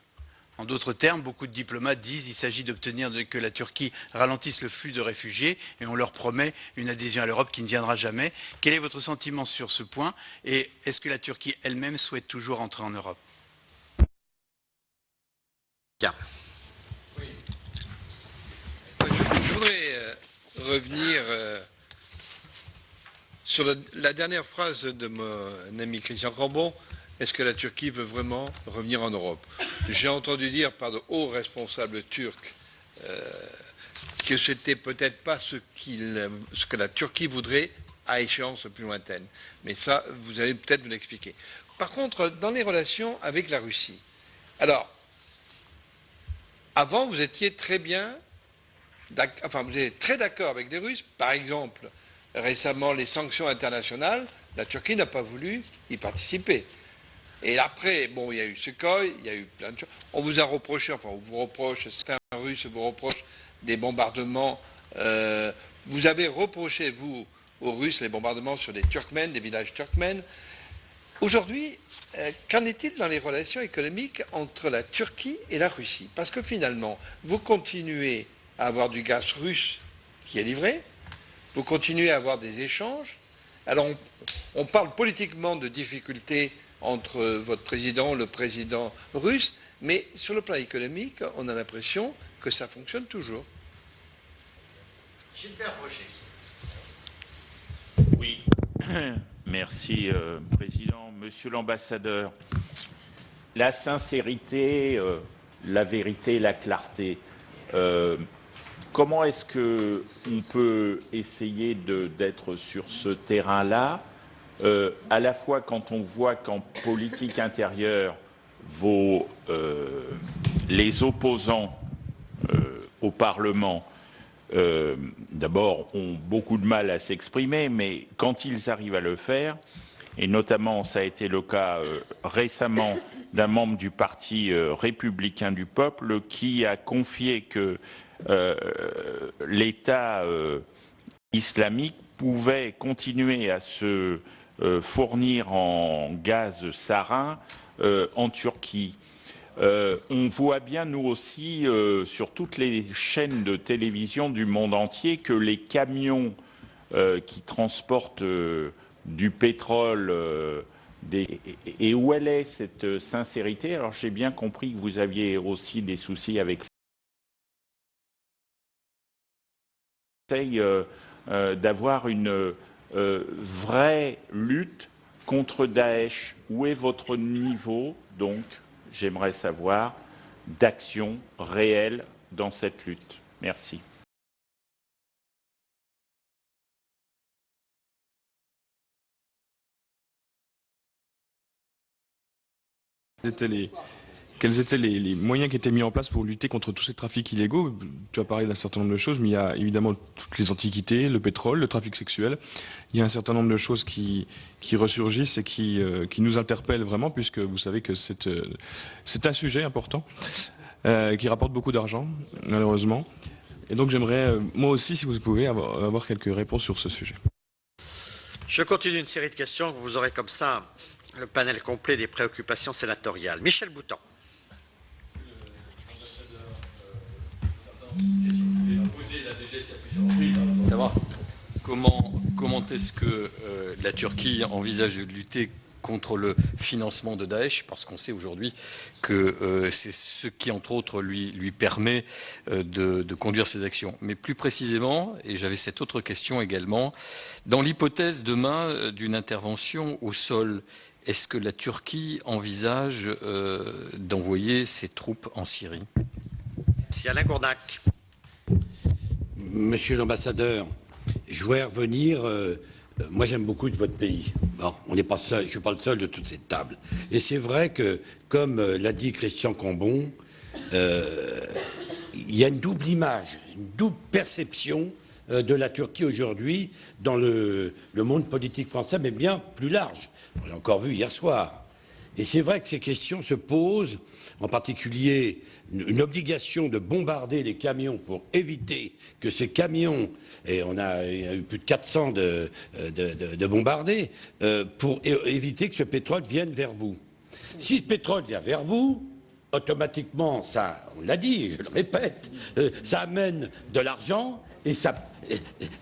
En d'autres termes, beaucoup de diplomates disent qu'il s'agit d'obtenir que la Turquie ralentisse le flux de réfugiés et on leur promet une adhésion à l'Europe qui ne viendra jamais. Quel est votre sentiment sur ce point et est-ce que la Turquie elle-même souhaite toujours entrer en Europe? Bien. Oui. Je voudrais revenir sur la dernière phrase de mon ami Christian Cambon. Est-ce que la Turquie veut vraiment revenir en Europe? J'ai entendu dire par de hauts responsables turcs que ce n'était peut-être pas ce que la Turquie voudrait à échéance plus lointaine. Mais ça, vous allez peut-être nous l'expliquer. Par contre, dans les relations avec la Russie, alors, avant, vous étiez très bien, enfin, vous étiez très d'accord avec les Russes. Par exemple, récemment, les sanctions internationales, la Turquie n'a pas voulu y participer. Et après, bon, il y a eu Sukhoi, il y a eu plein de choses. On vous a reproché, enfin, on vous reproche, certains Russes vous reprochent des bombardements. Vous avez reproché, vous, aux Russes, les bombardements sur des Turkmènes, des villages turkmènes. Aujourd'hui, qu'en est-il dans les relations économiques entre la Turquie et la Russie? Parce que finalement, vous continuez à avoir du gaz russe qui est livré, vous continuez à avoir des échanges. Alors, on parle politiquement de difficultés entre votre président, le président russe, mais sur le plan économique, on a l'impression que ça fonctionne toujours. Gilbert Roger. Oui, merci Président. Monsieur l'ambassadeur, la sincérité, la vérité, la clarté, comment est-ce qu'on peut essayer d'être sur ce terrain-là, à la fois quand on voit qu'en politique intérieure, les opposants au Parlement, d'abord, ont beaucoup de mal à s'exprimer, mais quand ils arrivent à le faire, et notamment ça a été le cas récemment d'un membre du Parti républicain du peuple qui a confié que l'État islamique pouvait continuer à se fournir en gaz sarin en Turquie. On voit bien, nous aussi, sur toutes les chaînes de télévision du monde entier, que les camions qui transportent du pétrole, et où elle est cette sincérité? Alors j'ai bien compris que vous aviez aussi des soucis avec d'avoir une vraie lutte contre Daesh. Où est votre niveau, donc, j'aimerais savoir, d'action réelle dans cette lutte? Merci. Quels étaient les moyens qui étaient mis en place pour lutter contre tous ces trafics illégaux? Tu as parlé d'un certain nombre de choses, mais il y a évidemment toutes les antiquités, le pétrole, le trafic sexuel. Il y a un certain nombre de choses qui ressurgissent et qui nous interpellent vraiment, puisque vous savez que c'est un sujet important qui rapporte beaucoup d'argent, malheureusement. Et donc j'aimerais, moi aussi, si vous pouvez, avoir quelques réponses sur ce sujet. Je continue une série de questions. Vous aurez comme ça le panel complet des préoccupations sénatoriales. Michel Boutan. Savoir comment est-ce que la Turquie envisage de lutter contre le financement de Daesh, parce qu'on sait aujourd'hui que c'est ce qui, entre autres, lui permet de conduire ses actions. Mais plus précisément, et j'avais cette autre question également, dans l'hypothèse demain d'une intervention au sol, est-ce que la Turquie envisage d'envoyer ses troupes en Syrie? Merci. Alain Gourdac. Monsieur l'ambassadeur, je voudrais revenir. Moi, j'aime beaucoup votre pays. Bon, on n'est pas seul, je ne suis pas le seul de toute cette table. Et c'est vrai que, comme l'a dit Christian Cambon, il y a une double image, une double perception de la Turquie aujourd'hui dans le monde politique français, mais bien plus large. On l'a encore vu hier soir. Et c'est vrai que ces questions se posent, en particulier une obligation de bombarder les camions pour éviter que ces camions, et il y a eu plus de 400 de bombardés, pour éviter que ce pétrole vienne vers vous. Si ce pétrole vient vers vous, automatiquement, ça, on l'a dit, je le répète, ça amène de l'argent et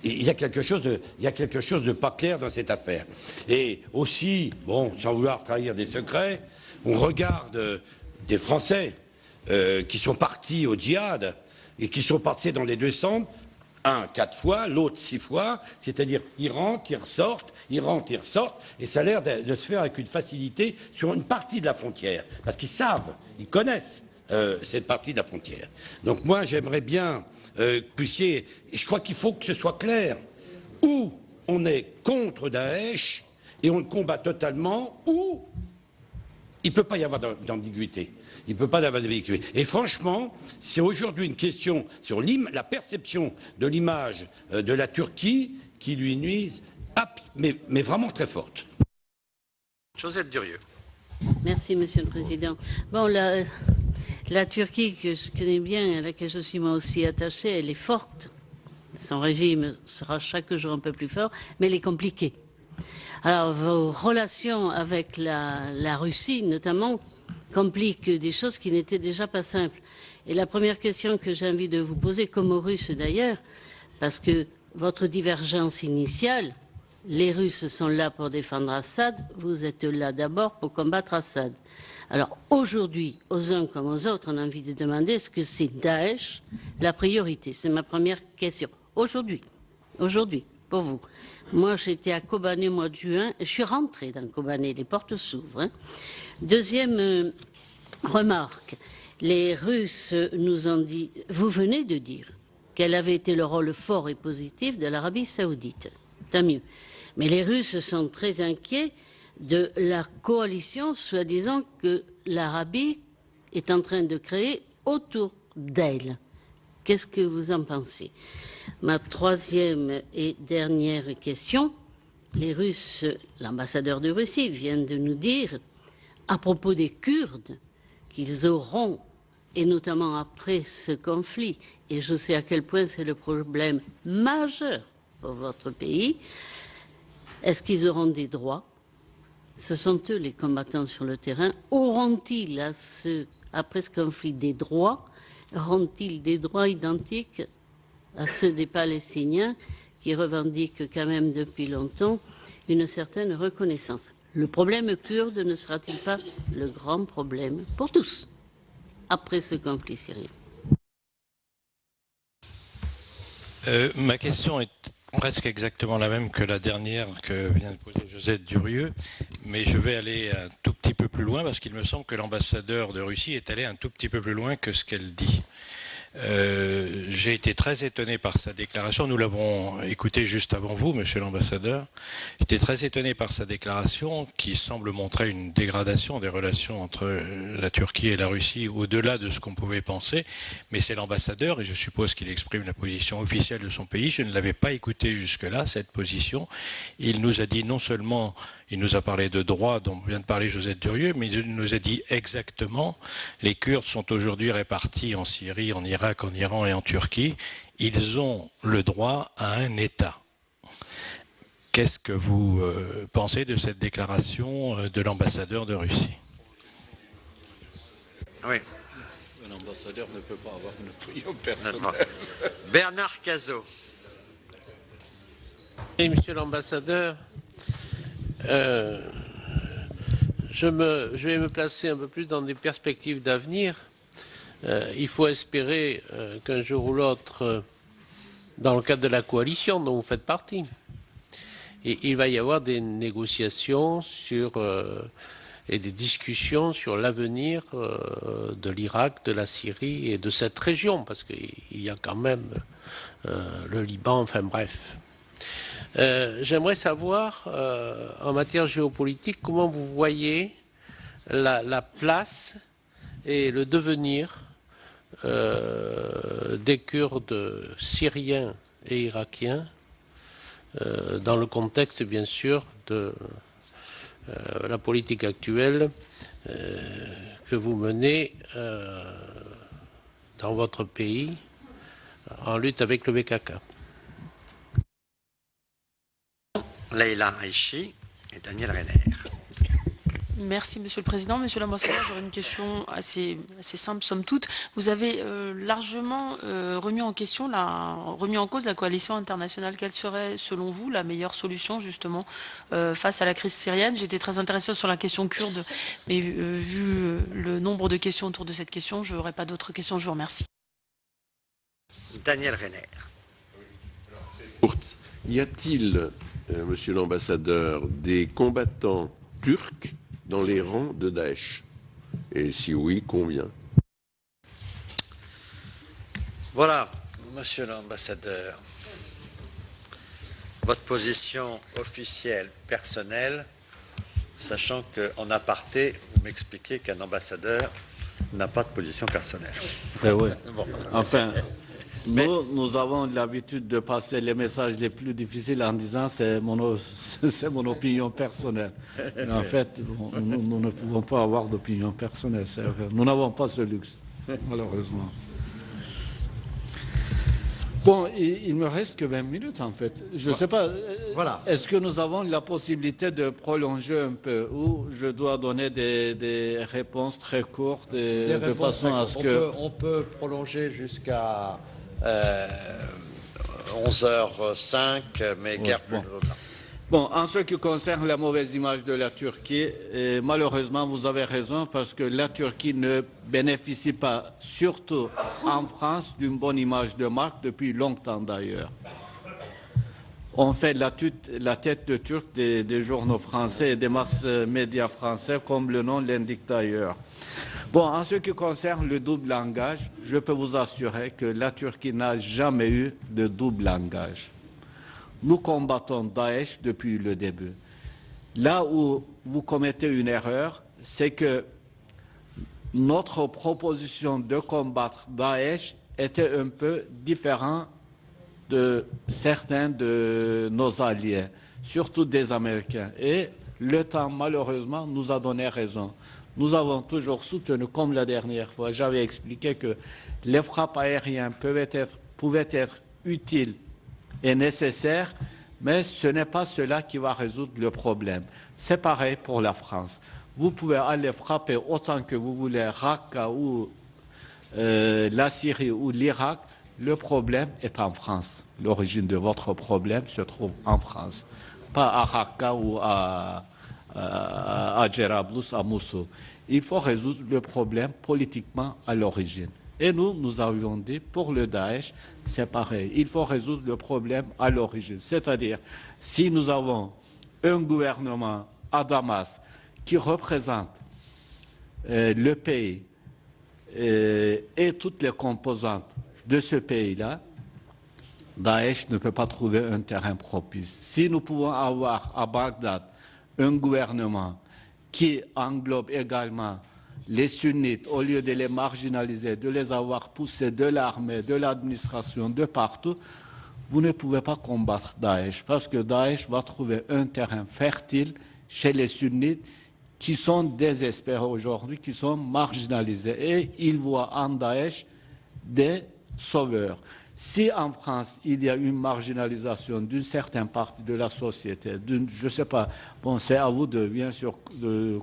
il y a quelque chose de pas clair dans cette affaire. Et aussi, bon, sans vouloir trahir des secrets, on regarde des Français qui sont partis au djihad et qui sont partis dans les deux centres, un 4 fois, l'autre 6 fois, c'est-à-dire ils rentrent, ils ressortent, et ça a l'air de se faire avec une facilité sur une partie de la frontière, parce qu'ils savent, ils connaissent cette partie de la frontière. Donc moi, j'aimerais bien que puissiez, et je crois qu'il faut que ce soit clair, ou on est contre Daesh et on le combat totalement, ou il ne peut pas y avoir d'ambiguïté. Il ne peut pas y avoir d'ambiguïté. Et franchement, c'est aujourd'hui une question sur la perception de l'image de la Turquie qui lui nuise, mais vraiment très forte. Josette Durieux. Merci, Monsieur le Président. Bon, la Turquie, que je connais bien, à laquelle je suis moi aussi attachée, elle est forte. Son régime sera chaque jour un peu plus fort, mais elle est compliquée. Alors, vos relations avec la Russie, notamment, compliquent des choses qui n'étaient déjà pas simples. Et la première question que j'ai envie de vous poser, comme aux Russes d'ailleurs, parce que votre divergence initiale, les Russes sont là pour défendre Assad, vous êtes là d'abord pour combattre Assad. Alors aujourd'hui, aux uns comme aux autres, on a envie de demander est-ce que c'est Daesh la priorité? C'est ma première question. Aujourd'hui, pour vous. Moi, j'étais à Kobané au mois de juin, et je suis rentrée dans Kobané, les portes s'ouvrent. Hein. Deuxième remarque, les Russes nous ont dit, vous venez de dire, quel avait été le rôle fort et positif de l'Arabie saoudite. Tant mieux. Mais les Russes sont très inquiets de la coalition, soi-disant que l'Arabie est en train de créer autour d'elle. Qu'est-ce que vous en pensez? Ma troisième et dernière question, les Russes, l'ambassadeur de Russie vient de nous dire, à propos des Kurdes, qu'ils auront, et notamment après ce conflit, et je sais à quel point c'est le problème majeur pour votre pays, est-ce qu'ils auront des droits? Ce sont eux les combattants sur le terrain. Auront-ils, après ce conflit, des droits? Auront-ils des droits identiques à ceux des Palestiniens qui revendiquent quand même depuis longtemps une certaine reconnaissance? Le problème kurde ne sera-t-il pas le grand problème pour tous après ce conflit syrien? Ma question est presque exactement la même que la dernière que vient de poser Josette Durieux, mais je vais aller un tout petit peu plus loin parce qu'il me semble que l'ambassadeur de Russie est allé un tout petit peu plus loin que ce qu'elle dit. J'ai été très étonné par sa déclaration. Nous l'avons écouté juste avant vous, monsieur l'ambassadeur. J'étais très étonné par sa déclaration qui semble montrer une dégradation des relations entre la Turquie et la Russie au-delà de ce qu'on pouvait penser. Mais c'est l'ambassadeur et je suppose qu'il exprime la position officielle de son pays. Je ne l'avais pas écouté jusque-là, cette position. Il nous a dit non seulement, il nous a parlé de droits dont vient de parler Josette Durieux, mais il nous a dit exactement les Kurdes sont aujourd'hui répartis en Syrie, en Irak, en Iran et en Turquie. Ils ont le droit à un État. Qu'est-ce que vous pensez de cette déclaration de l'ambassadeur de Russie? Oui. Un ambassadeur ne peut pas avoir une opinion personnelle. Bernard Cazeau. Et monsieur l'ambassadeur, je vais me placer un peu plus dans des perspectives d'avenir. Il faut espérer qu'un jour ou l'autre, dans le cadre de la coalition dont vous faites partie, il va y avoir des négociations et des discussions sur l'avenir de l'Irak, de la Syrie et de cette région, parce qu'il y a quand même le Liban, enfin bref. J'aimerais savoir, en matière géopolitique, comment vous voyez la place et le devenir des Kurdes syriens et irakiens dans le contexte, bien sûr, de la politique actuelle que vous menez dans votre pays en lutte avec le PKK. Leïla Aïchi et Daniel Renner. Merci Monsieur le Président. Monsieur l'ambassadeur, j'aurais une question assez simple, somme toute. Vous avez largement remis en cause la coalition internationale. Quelle serait, selon vous, la meilleure solution justement face à la crise syrienne? J'étais très intéressée sur la question kurde, mais vu le nombre de questions autour de cette question, je n'aurai pas d'autres questions. Je vous remercie. Daniel Renner. Y a-t-il, monsieur l'ambassadeur, des combattants turcs dans les rangs de Daesh? Et si oui, combien? Voilà, monsieur l'ambassadeur, votre position officielle, personnelle, sachant qu'en aparté, vous m'expliquez qu'un ambassadeur n'a pas de position personnelle. Oui. Bon. Enfin, nous avons l'habitude de passer les messages les plus difficiles en disant c'est mon opinion personnelle. Mais en fait, nous ne pouvons pas avoir d'opinion personnelle, c'est vrai. Nous n'avons pas ce luxe, malheureusement. Bon, il me reste que 20 minutes en fait. Je ne sais pas, voilà. Est-ce que nous avons la possibilité de prolonger un peu ou je dois donner des réponses très courtes de façon à ce que... On peut prolonger jusqu'à 11h05, mais guère plus longtemps. Bon, en ce qui concerne la mauvaise image de la Turquie, malheureusement, vous avez raison, parce que la Turquie ne bénéficie pas, surtout en France, d'une bonne image de marque depuis longtemps d'ailleurs. On fait la tête de Turc des journaux français et des masses médias français, comme le nom l'indique d'ailleurs. Bon, en ce qui concerne le double langage, je peux vous assurer que la Turquie n'a jamais eu de double langage. Nous combattons Daesh depuis le début. Là où vous commettez une erreur, c'est que notre proposition de combattre Daesh était un peu différente de certains de nos alliés, surtout des Américains. Et le temps, malheureusement, nous a donné raison. Nous avons toujours soutenu, comme la dernière fois, j'avais expliqué que les frappes aériennes pouvaient être utiles et nécessaire, mais ce n'est pas cela qui va résoudre le problème. C'est pareil pour la France. Vous pouvez aller frapper autant que vous voulez Raqqa ou la Syrie ou l'Irak, le problème est en France. L'origine de votre problème se trouve en France, pas à Raqqa ou à Jarablus, à Mossoul. Il faut résoudre le problème politiquement à l'origine. Et nous avions dit, pour le Daesh, c'est pareil. Il faut résoudre le problème à l'origine. C'est-à-dire, si nous avons un gouvernement à Damas qui représente le pays et toutes les composantes de ce pays-là, Daesh ne peut pas trouver un terrain propice. Si nous pouvons avoir à Bagdad un gouvernement qui englobe également les sunnites, au lieu de les marginaliser, de les avoir poussés de l'armée, de l'administration, de partout, vous ne pouvez pas combattre Daesh, parce que Daesh va trouver un terrain fertile chez les sunnites qui sont désespérés aujourd'hui, qui sont marginalisés. Et ils voient en Daesh des sauveurs. Si en France, il y a une marginalisation d'une certaine partie de la société, je ne sais pas, bon, c'est à vous, bien sûr,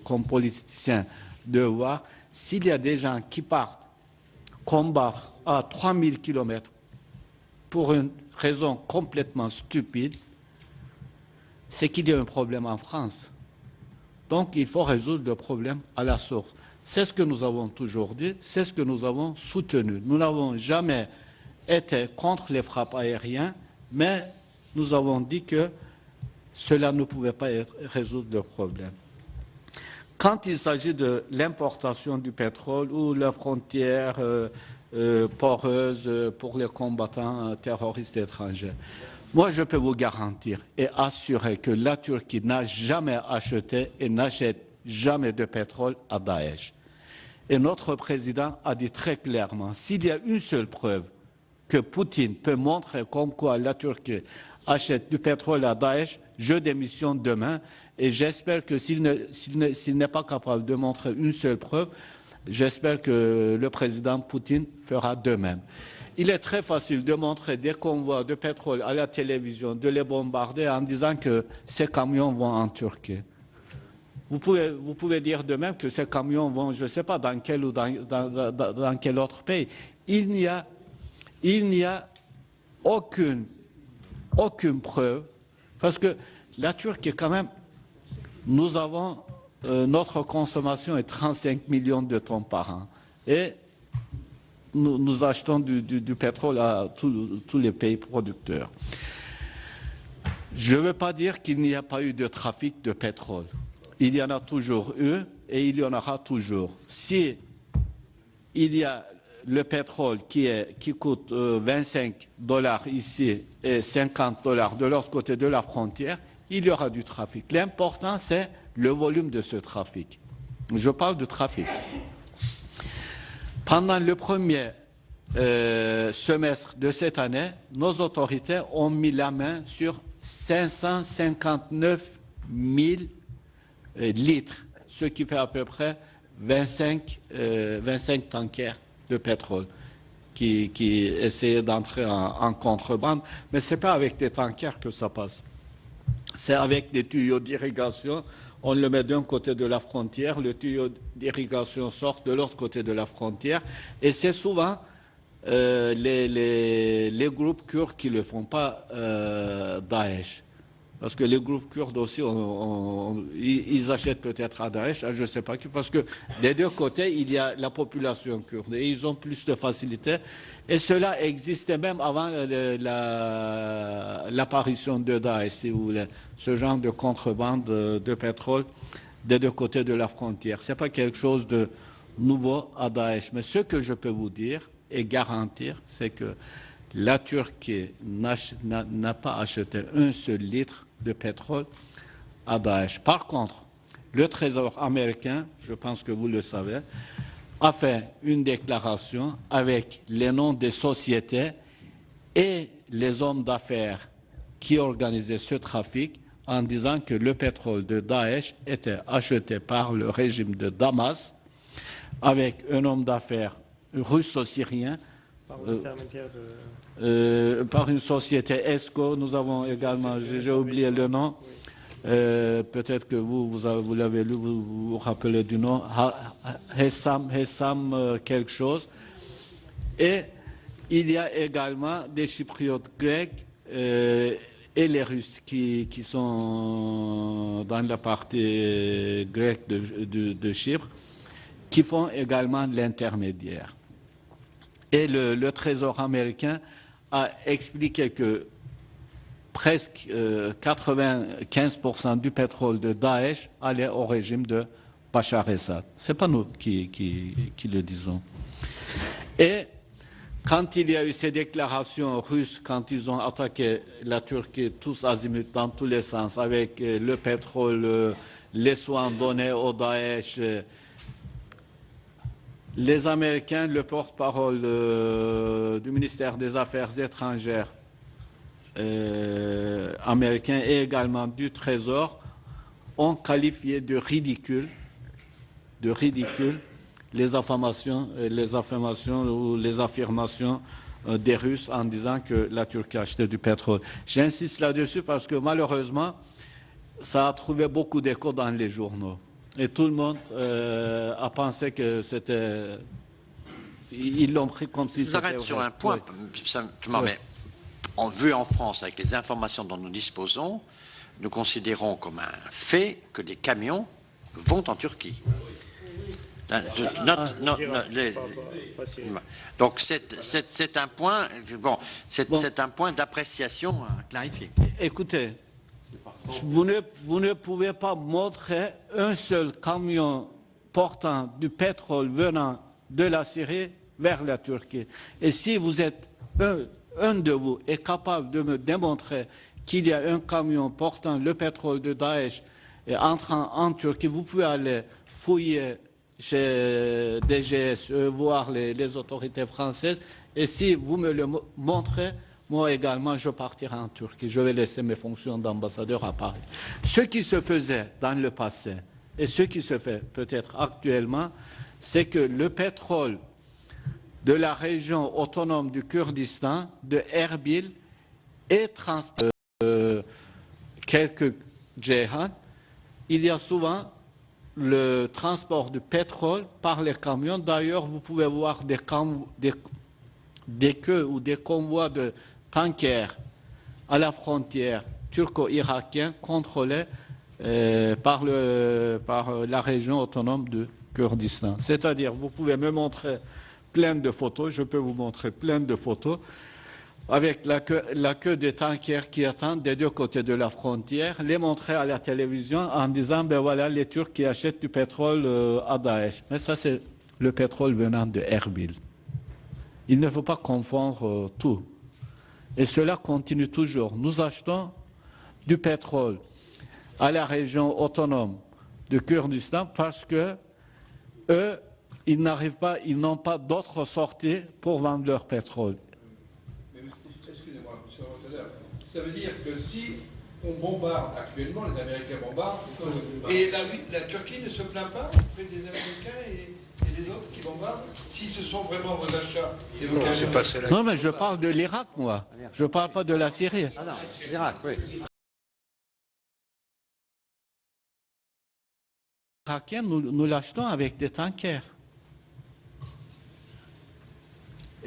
comme politicien, de voir s'il y a des gens qui partent combattre à 3000 km pour une raison complètement stupide, c'est qu'il y a un problème en France. Donc il faut résoudre le problème à la source. C'est ce que nous avons toujours dit, c'est ce que nous avons soutenu. Nous n'avons jamais été contre les frappes aériennes, mais nous avons dit que cela ne pouvait pas résoudre le problème. Quand il s'agit de l'importation du pétrole ou la frontière poreuse pour les combattants terroristes étrangers, moi je peux vous garantir et assurer que la Turquie n'a jamais acheté et n'achète jamais de pétrole à Daesh. Et notre président a dit très clairement, s'il y a une seule preuve que Poutine peut montrer comme quoi la Turquie achète du pétrole à Daesh, je démissionne demain et j'espère que s'il n'est pas capable de montrer une seule preuve, j'espère que le président Poutine fera de même. Il est très facile de montrer des convois de pétrole à la télévision, de les bombarder en disant que ces camions vont en Turquie. vous pouvez dire de même que ces camions vont, je ne sais pas, dans quel ou dans quel autre pays. Il n'y a aucune preuve, parce que la Turquie, quand même, nous avons, notre consommation est 35 millions de tonnes par an. Et nous achetons du pétrole à tous les pays producteurs. Je ne veux pas dire qu'il n'y a pas eu de trafic de pétrole. Il y en a toujours eu et il y en aura toujours. Si il y a le pétrole qui coûte 25 $ ici et 50 $ de l'autre côté de la frontière, il y aura du trafic. L'important, c'est le volume de ce trafic. Je parle de trafic. Pendant le premier semestre de cette année, nos autorités ont mis la main sur 559 000 litres, ce qui fait à peu près 25 tankers de pétrole qui essayaient d'entrer en contrebande. Mais ce n'est pas avec des tankers que ça passe. C'est avec des tuyaux d'irrigation. On le met d'un côté de la frontière, le tuyau d'irrigation sort de l'autre côté de la frontière. Et c'est souvent les groupes kurdes qui ne le font pas Daesh. Parce que les groupes kurdes aussi, ils achètent peut-être à Daesh, je ne sais pas, parce que des deux côtés, il y a la population kurde et ils ont plus de facilité. Et cela existait même avant l'apparition de Daesh, si vous voulez, ce genre de contrebande de pétrole des deux côtés de la frontière. Ce n'est pas quelque chose de nouveau à Daesh. Mais ce que je peux vous dire et garantir, c'est que la Turquie n'a pas acheté un seul litre de pétrole à Daesh. Par contre, le Trésor américain, je pense que vous le savez, a fait une déclaration avec les noms des sociétés et les hommes d'affaires qui organisaient ce trafic en disant que le pétrole de Daesh était acheté par le régime de Damas avec un homme d'affaires russo-syrien par une société ESCO. Nous avons également, j'ai oublié le nom, peut-être que vous l'avez lu, vous vous rappelez du nom, Hessam quelque chose. Et il y a également des Chypriotes grecs et les Russes qui sont dans la partie grecque de Chypre, qui font également l'intermédiaire. Et le Trésor américain a expliqué que presque 95% du pétrole de Daesh allait au régime de Bachar el-Assad. Ce n'est pas nous qui le disons. Et quand il y a eu ces déclarations russes, quand ils ont attaqué la Turquie tous azimuts dans tous les sens, avec le pétrole, les soins donnés au Daesh, les Américains, le porte-parole du ministère des Affaires étrangères américain et également du Trésor ont qualifié de ridicule les affirmations ou les affirmations des Russes en disant que la Turquie achetait du pétrole. J'insiste là-dessus parce que malheureusement, ça a trouvé beaucoup d'écho dans les journaux. Et tout le monde a pensé que c'était... Ils l'ont pris comme si c'était... Je vous arrête sur un point, simplement, mais vu en France, avec les informations dont nous disposons, nous considérons comme un fait que les camions vont en Turquie. Donc c'est un point, c'est un point d'appréciation à clarifier. Écoutez, vous ne pouvez pas montrer un seul camion portant du pétrole venant de la Syrie vers la Turquie. Et si vous êtes un de vous est capable de me démontrer qu'il y a un camion portant le pétrole de Daesh et entrant en Turquie, vous pouvez aller fouiller chez DGSE, voir les autorités françaises. Et si vous me le montrez, moi également, je partirai en Turquie. Je vais laisser mes fonctions d'ambassadeur à Paris. Ce qui se faisait dans le passé et ce qui se fait peut-être actuellement, c'est que le pétrole de la région autonome du Kurdistan, de Erbil, est transporté quelques djihad. Il y a souvent le transport du pétrole par les camions. D'ailleurs, vous pouvez voir des queues ou des convois de tankers à la frontière turco-irakienne contrôlés par la région autonome de Kurdistan. C'est-à-dire, vous pouvez me montrer plein de photos, je peux vous montrer plein de photos, avec la queue des tankers qui attendent des deux côtés de la frontière, les montrer à la télévision en disant, ben voilà, les Turcs qui achètent du pétrole à Daesh. Mais ça, c'est le pétrole venant de Erbil. Il ne faut pas confondre tout. Et cela continue toujours. Nous achetons du pétrole à la région autonome de Kurdistan parce que eux, ils n'arrivent pas, ils n'ont pas d'autre sortie pour vendre leur pétrole. Excusez-moi, monsieur l'ambassadeur, ça veut dire que si on bombarde actuellement, les Américains bombardent, et la Turquie ne se plaint pas auprès des Américains et des autres qui bombardent, si ce sont vraiment vos achats et vos camions. Non, mais je parle de l'Irak, moi. Je ne parle pas de la Syrie. Ah non, l'Irak, oui. Irakien, nous l'achetons avec des tankers.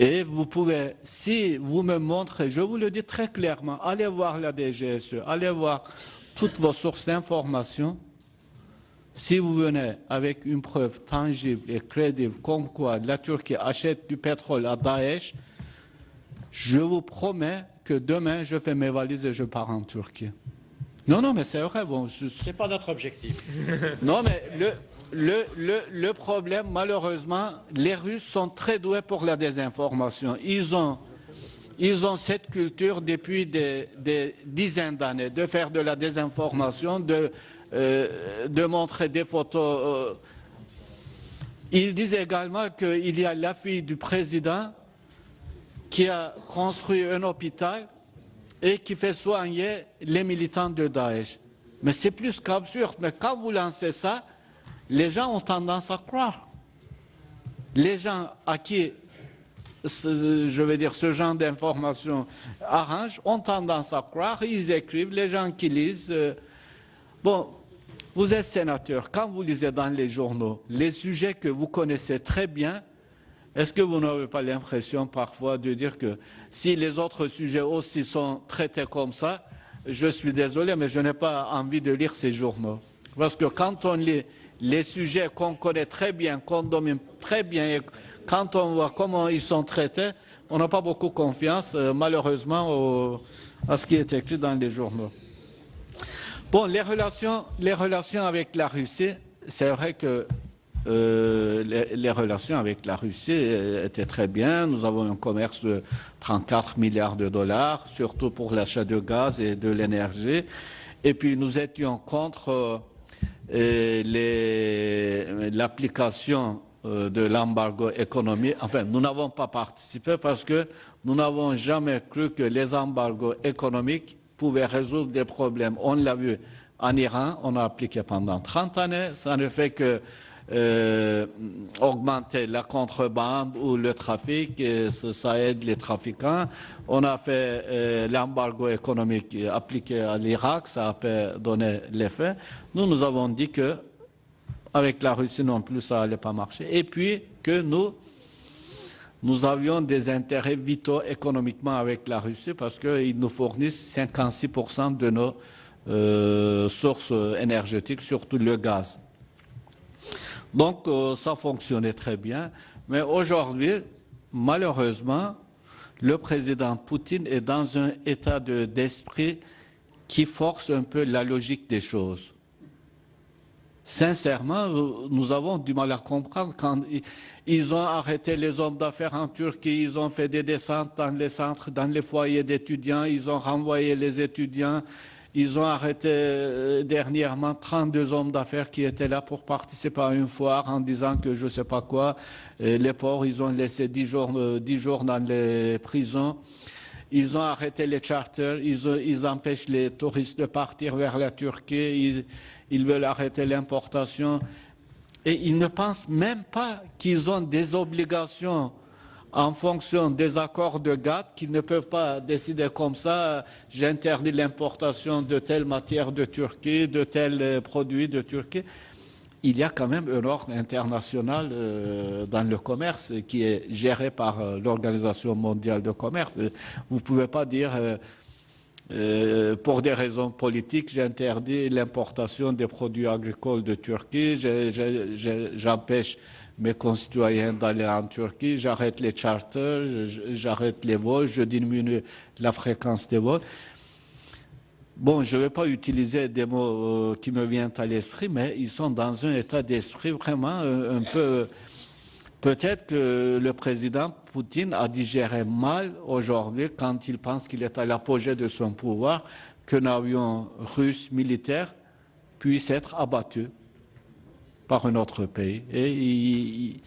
Et vous pouvez, si vous me montrez, je vous le dis très clairement, allez voir la DGSE, allez voir toutes vos sources d'information. Si vous venez avec une preuve tangible et crédible comme quoi la Turquie achète du pétrole à Daesh, je vous promets que demain, je fais mes valises et je pars en Turquie. Non, non, mais c'est vrai. Bon, c'est pas notre objectif. Non, mais le problème, malheureusement, les Russes sont très doués pour la désinformation. Ils ont cette culture depuis des dizaines d'années de faire de la désinformation, de montrer des photos. Ils disent également qu'il y a la fille du président qui a construit un hôpital et qui fait soigner les militants de Daesh. Mais c'est plus qu'absurde. Mais quand vous lancez ça, les gens ont tendance à croire. Les gens à qui, je veux dire, ce genre d'informations arrange, ont tendance à croire, ils écrivent, les gens qui lisent. Bon, vous êtes sénateur, quand vous lisez dans les journaux les sujets que vous connaissez très bien, est-ce que vous n'avez pas l'impression parfois de dire que si les autres sujets aussi sont traités comme ça, je suis désolé, mais je n'ai pas envie de lire ces journaux. Parce que quand on lit les sujets qu'on connaît très bien, qu'on domine très bien, et quand on voit comment ils sont traités, on n'a pas beaucoup confiance, malheureusement, à ce qui est écrit dans les journaux. Bon, les relations avec la Russie, c'est vrai que les relations avec la Russie étaient très bien. Nous avons un commerce de 34 milliards de dollars, surtout pour l'achat de gaz et de l'énergie. Et puis nous étions contre l'application de l'embargo économique. Enfin, nous n'avons pas participé parce que nous n'avons jamais cru que les embargos économiques pouvaient résoudre des problèmes. On l'a vu en Iran, on a appliqué pendant 30 années. Ça ne fait que augmenter la contrebande ou le trafic, et ça aide les trafiquants. On a fait l'embargo économique appliqué à l'Irak, ça a donné l'effet. Nous avons dit que avec la Russie non plus, ça n'allait pas marcher. Et puis que nous avions des intérêts vitaux économiquement avec la Russie parce qu'ils nous fournissent 56% de nos sources énergétiques, surtout le gaz. Donc, ça fonctionnait très bien. Mais aujourd'hui, malheureusement, le président Poutine est dans un état d'esprit qui force un peu la logique des choses. Sincèrement, nous avons du mal à comprendre quand ils ont arrêté les hommes d'affaires en Turquie, ils ont fait des descentes dans les centres, dans les foyers d'étudiants, ils ont renvoyé les étudiants. Ils ont arrêté dernièrement 32 hommes d'affaires qui étaient là pour participer à une foire en disant que je ne sais pas quoi. Les pauvres, ils ont laissé 10 jours dans les prisons. Ils ont arrêté les charters, ils empêchent les touristes de partir vers la Turquie, ils veulent arrêter l'importation. Et ils ne pensent même pas qu'ils ont des obligations en fonction des accords de GATT, qu'ils ne peuvent pas décider comme ça, j'interdis l'importation de telle matière de Turquie, de tels produits de Turquie. il y a quand même un ordre international dans le commerce qui est géré par l'Organisation mondiale du commerce. Vous ne pouvez pas dire, pour des raisons politiques, j'interdis l'importation des produits agricoles de Turquie, j'empêche mes concitoyens d'aller en Turquie, j'arrête les charters, j'arrête les vols, je diminue la fréquence des vols. Bon, je ne vais pas utiliser des mots qui me viennent à l'esprit, mais ils sont dans un état d'esprit vraiment un peu... Peut-être que le président Poutine a digéré mal aujourd'hui quand il pense qu'il est à l'apogée de son pouvoir, qu'un avion russe militaire puisse être abattu par un autre pays. Et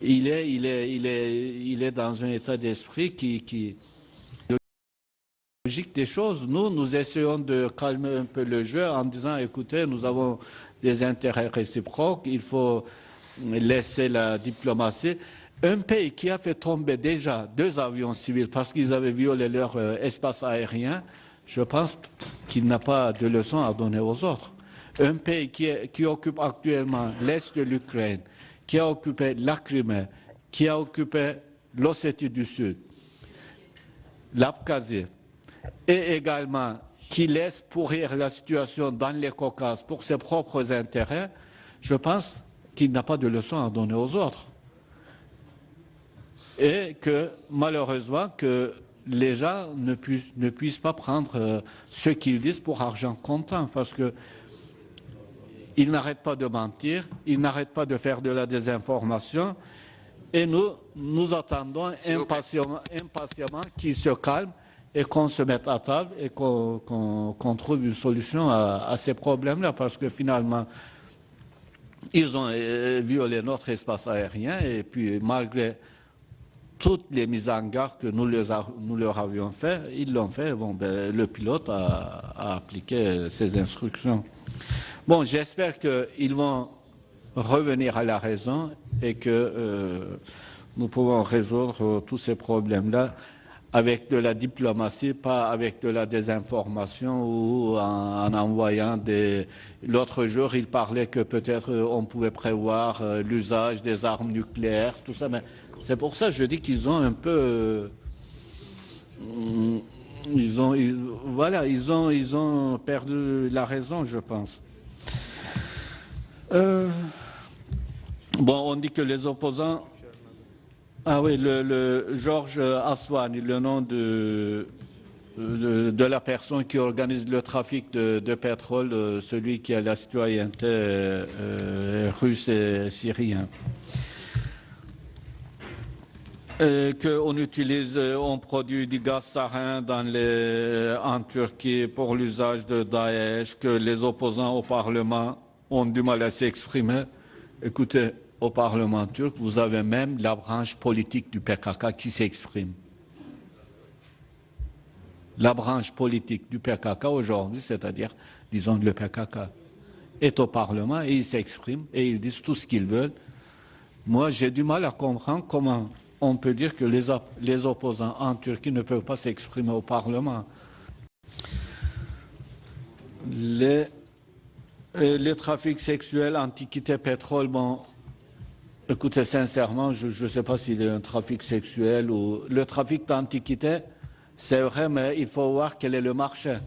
il est dans un état d'esprit qui logique des choses. Nous essayons de calmer un peu le jeu en disant, écoutez, nous avons des intérêts réciproques, il faut laisser la diplomatie. Un pays qui a fait tomber déjà 2 avions civils parce qu'ils avaient violé leur espace aérien, je pense qu'il n'a pas de leçon à donner aux autres. Un pays qui occupe actuellement l'est de l'Ukraine, qui a occupé la Crimée, qui a occupé l'Ossétie du Sud, l'Abkhazie, et également qui laisse pourrir la situation dans les Caucases pour ses propres intérêts, je pense qu'il n'a pas de leçon à donner aux autres. Et que malheureusement que les gens ne puissent pas prendre ce qu'ils disent pour argent comptant, parce que ils n'arrêtent pas de mentir, ils n'arrêtent pas de faire de la désinformation, et nous attendons impatiemment qu'ils se calment et qu'on se mette à table et qu'on trouve une solution à ces problèmes-là, parce que finalement, ils ont violé notre espace aérien, et puis malgré toutes les mises en garde que nous leur avions fait, ils l'ont fait. Bon, ben, le pilote a appliqué ces instructions. Bon, j'espère qu'ils vont revenir à la raison et que nous pouvons résoudre tous ces problèmes-là avec de la diplomatie, pas avec de la désinformation ou en envoyant des... L'autre jour, il parlait que peut-être on pouvait prévoir l'usage des armes nucléaires, tout ça, mais c'est pour ça que je dis qu'ils ont un peu... Ils ont perdu la raison, je pense. Bon, on dit que les opposants... Ah oui, le Georges Aswani, le nom de la personne qui organise le trafic de pétrole, celui qui a la citoyenneté russe et syrienne. On produit du gaz sarin en Turquie pour l'usage de Daesh, que les opposants au Parlement ont du mal à s'exprimer. Écoutez, au Parlement turc, vous avez même la branche politique du PKK qui s'exprime. La branche politique du PKK aujourd'hui, c'est-à-dire, disons, le PKK, est au Parlement et ils s'expriment et ils disent tout ce qu'ils veulent. Moi, j'ai du mal à comprendre comment on peut dire que les opposants en Turquie ne peuvent pas s'exprimer au Parlement. Les trafics sexuels, antiquités, pétrole, bon, écoutez, sincèrement, je ne sais pas s'il y a un trafic sexuel ou... Le trafic d'antiquités, c'est vrai, mais il faut voir quel est le marché.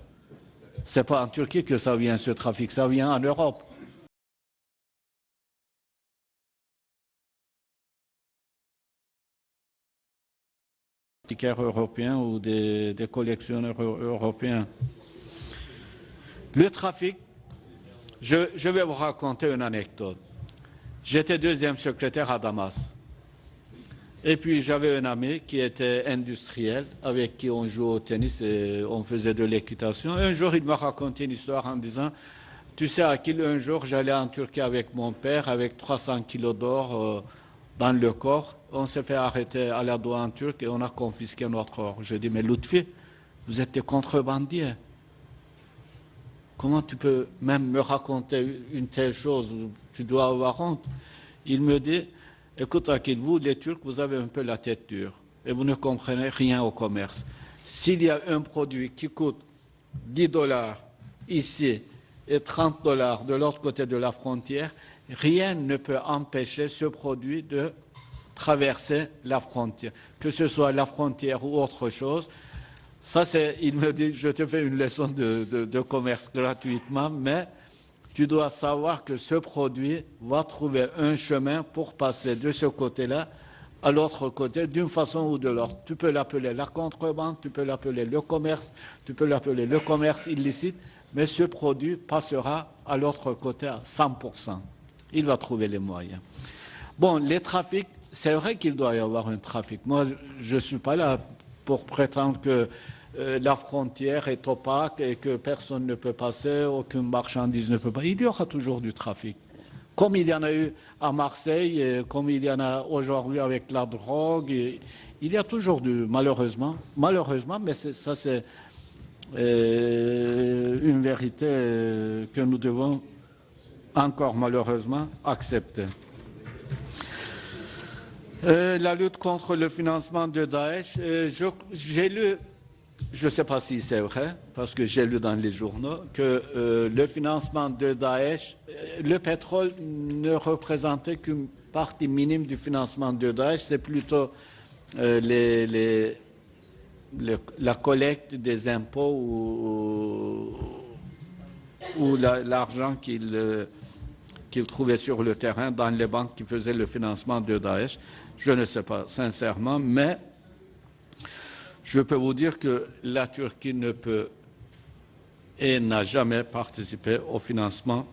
Ce n'est pas en Turquie que ça vient, ce trafic, ça vient en Europe. Des européens ou des collectionneurs européens. Le trafic, je vais vous raconter une anecdote. J'étais 2e secrétaire à Damas. Et puis j'avais un ami qui était industriel, avec qui on jouait au tennis et on faisait de l'équitation. Un jour, il m'a raconté une histoire en disant, tu sais Akil, un jour j'allais en Turquie avec mon père, avec 300 kilos d'or dans le corps. On s'est fait arrêter à la douane turque et on a confisqué notre or. Je dis, mais Lutfi, vous êtes des contrebandiers. Comment tu peux même me raconter une telle chose? Tu dois avoir honte. Il me dit, écoute, Akil, vous, les Turcs, vous avez un peu la tête dure et vous ne comprenez rien au commerce. S'il y a un produit qui coûte 10 $ ici et 30 $ de l'autre côté de la frontière, rien ne peut empêcher ce produit de traverser la frontière, que ce soit la frontière ou autre chose. Ça, il me dit, je te fais une leçon de commerce gratuitement, mais tu dois savoir que ce produit va trouver un chemin pour passer de ce côté-là à l'autre côté, d'une façon ou de l'autre. Tu peux l'appeler la contrebande, tu peux l'appeler le commerce, tu peux l'appeler le commerce illicite, mais ce produit passera à l'autre côté à 100%. Il va trouver les moyens. Bon, les trafics, c'est vrai qu'il doit y avoir un trafic. Moi, je ne suis pas là pour prétendre que la frontière est opaque et que personne ne peut passer, aucune marchandise ne peut pas. Il y aura toujours du trafic. Comme il y en a eu à Marseille, et comme il y en a aujourd'hui avec la drogue, il y a toujours malheureusement, mais ça c'est une vérité que nous devons encore malheureusement accepter. La lutte contre le financement de Daesh, j'ai lu, je ne sais pas si c'est vrai, parce que j'ai lu dans les journaux, que le financement de Daesh, le pétrole ne représentait qu'une partie minime du financement de Daesh, c'est plutôt la collecte des impôts ou l'argent qu'il trouvait sur le terrain dans les banques qui faisaient le financement de Daesh. Je ne sais pas, sincèrement, mais je peux vous dire que la Turquie ne peut et n'a jamais participé au financement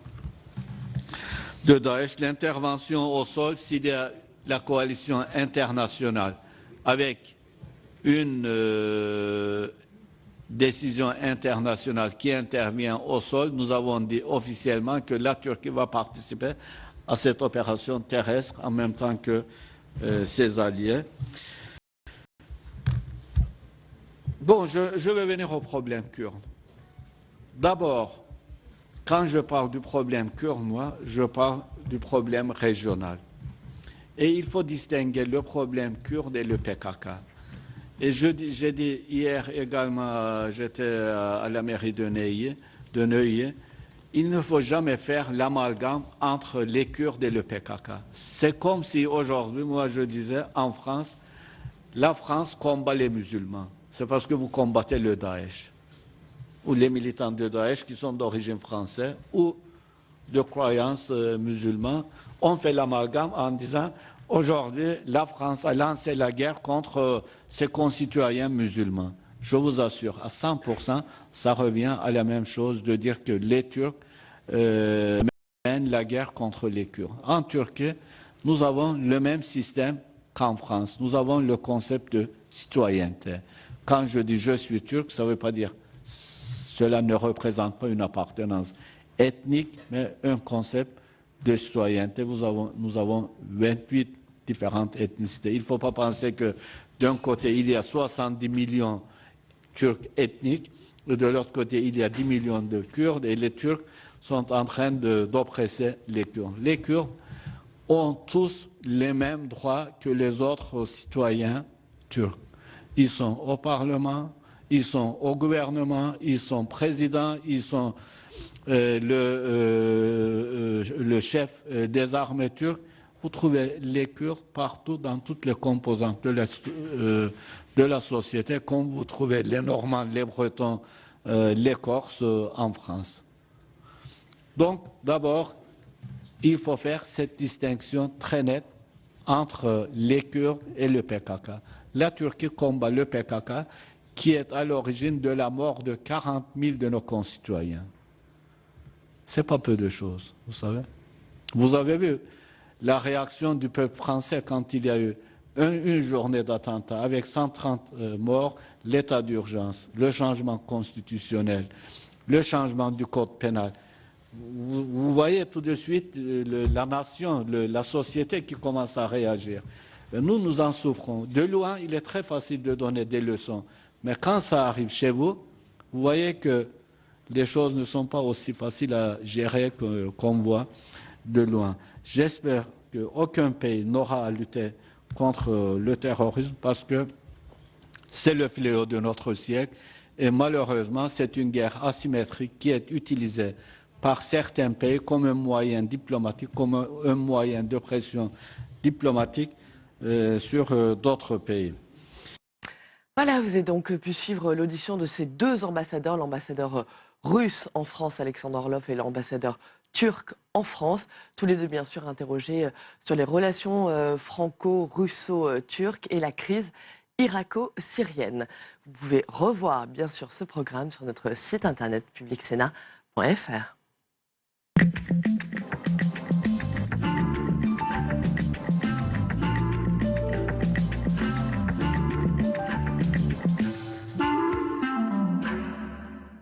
de Daesh. L'intervention au sol, s'il y a la coalition internationale avec une décision internationale qui intervient au sol, nous avons dit officiellement que la Turquie va participer à cette opération terrestre en même temps que ses alliés. Bon, je vais venir au problème kurde. D'abord, quand je parle du problème kurde, moi, je parle du problème régional. Et il faut distinguer le problème kurde et le PKK. Et j'ai dit hier également, j'étais à la mairie de Neuilly, il ne faut jamais faire l'amalgame entre les Kurdes et le PKK. C'est comme si aujourd'hui, moi je disais, en France, la France combat les musulmans. C'est parce que vous combattez le Daesh, ou les militants de Daesh qui sont d'origine française, ou de croyances musulmanes. On fait l'amalgame en disant, aujourd'hui, la France a lancé la guerre contre ses concitoyens musulmans. Je vous assure, à 100%, ça revient à la même chose de dire que les Turcs mènent la guerre contre les Kurdes. En Turquie, nous avons le même système qu'en France. Nous avons le concept de citoyenneté. Quand je dis je suis turc, ça ne veut pas dire cela ne représente pas une appartenance ethnique, mais un concept de citoyenneté. Nous avons 28 différentes ethnicités. Il ne faut pas penser que d'un côté, il y a 70 millions Turcs ethniques, et de l'autre côté, il y a 10 millions de Kurdes, et les Turcs sont en train d'oppresser les Kurdes. Les Kurdes ont tous les mêmes droits que les autres citoyens turcs. Ils sont au Parlement, ils sont au gouvernement, ils sont présidents, ils sont le chef des armées turques. Vous trouvez les Kurdes partout dans toutes les composantes de la société, comme vous trouvez les Normands, les Bretons, les Corses en France. Donc, d'abord, il faut faire cette distinction très nette entre les Kurdes et le PKK. La Turquie combat le PKK, qui est à l'origine de la mort de 40 000 de nos concitoyens. Ce n'est pas peu de choses, vous savez. Vous avez vu la réaction du peuple français quand il y a eu une journée d'attentat avec 130 morts, l'état d'urgence, le changement constitutionnel, le changement du code pénal. Vous voyez tout de suite la nation, la société qui commence à réagir. Nous en souffrons. De loin, il est très facile de donner des leçons. Mais quand ça arrive chez vous, vous voyez que les choses ne sont pas aussi faciles à gérer qu'on voit de loin. J'espère qu'aucun pays n'aura à lutter contre le terrorisme parce que c'est le fléau de notre siècle et malheureusement c'est une guerre asymétrique qui est utilisée par certains pays comme un moyen diplomatique, comme un moyen de pression diplomatique sur d'autres pays. Voilà, vous avez donc pu suivre l'audition de ces deux ambassadeurs, l'ambassadeur russe en France, Alexandre Orlov, et l'ambassadeur turc en France, tous les deux bien sûr interrogés sur les relations franco-russo-turques et la crise irako-syrienne. Vous pouvez revoir bien sûr ce programme sur notre site internet publicsénat.fr.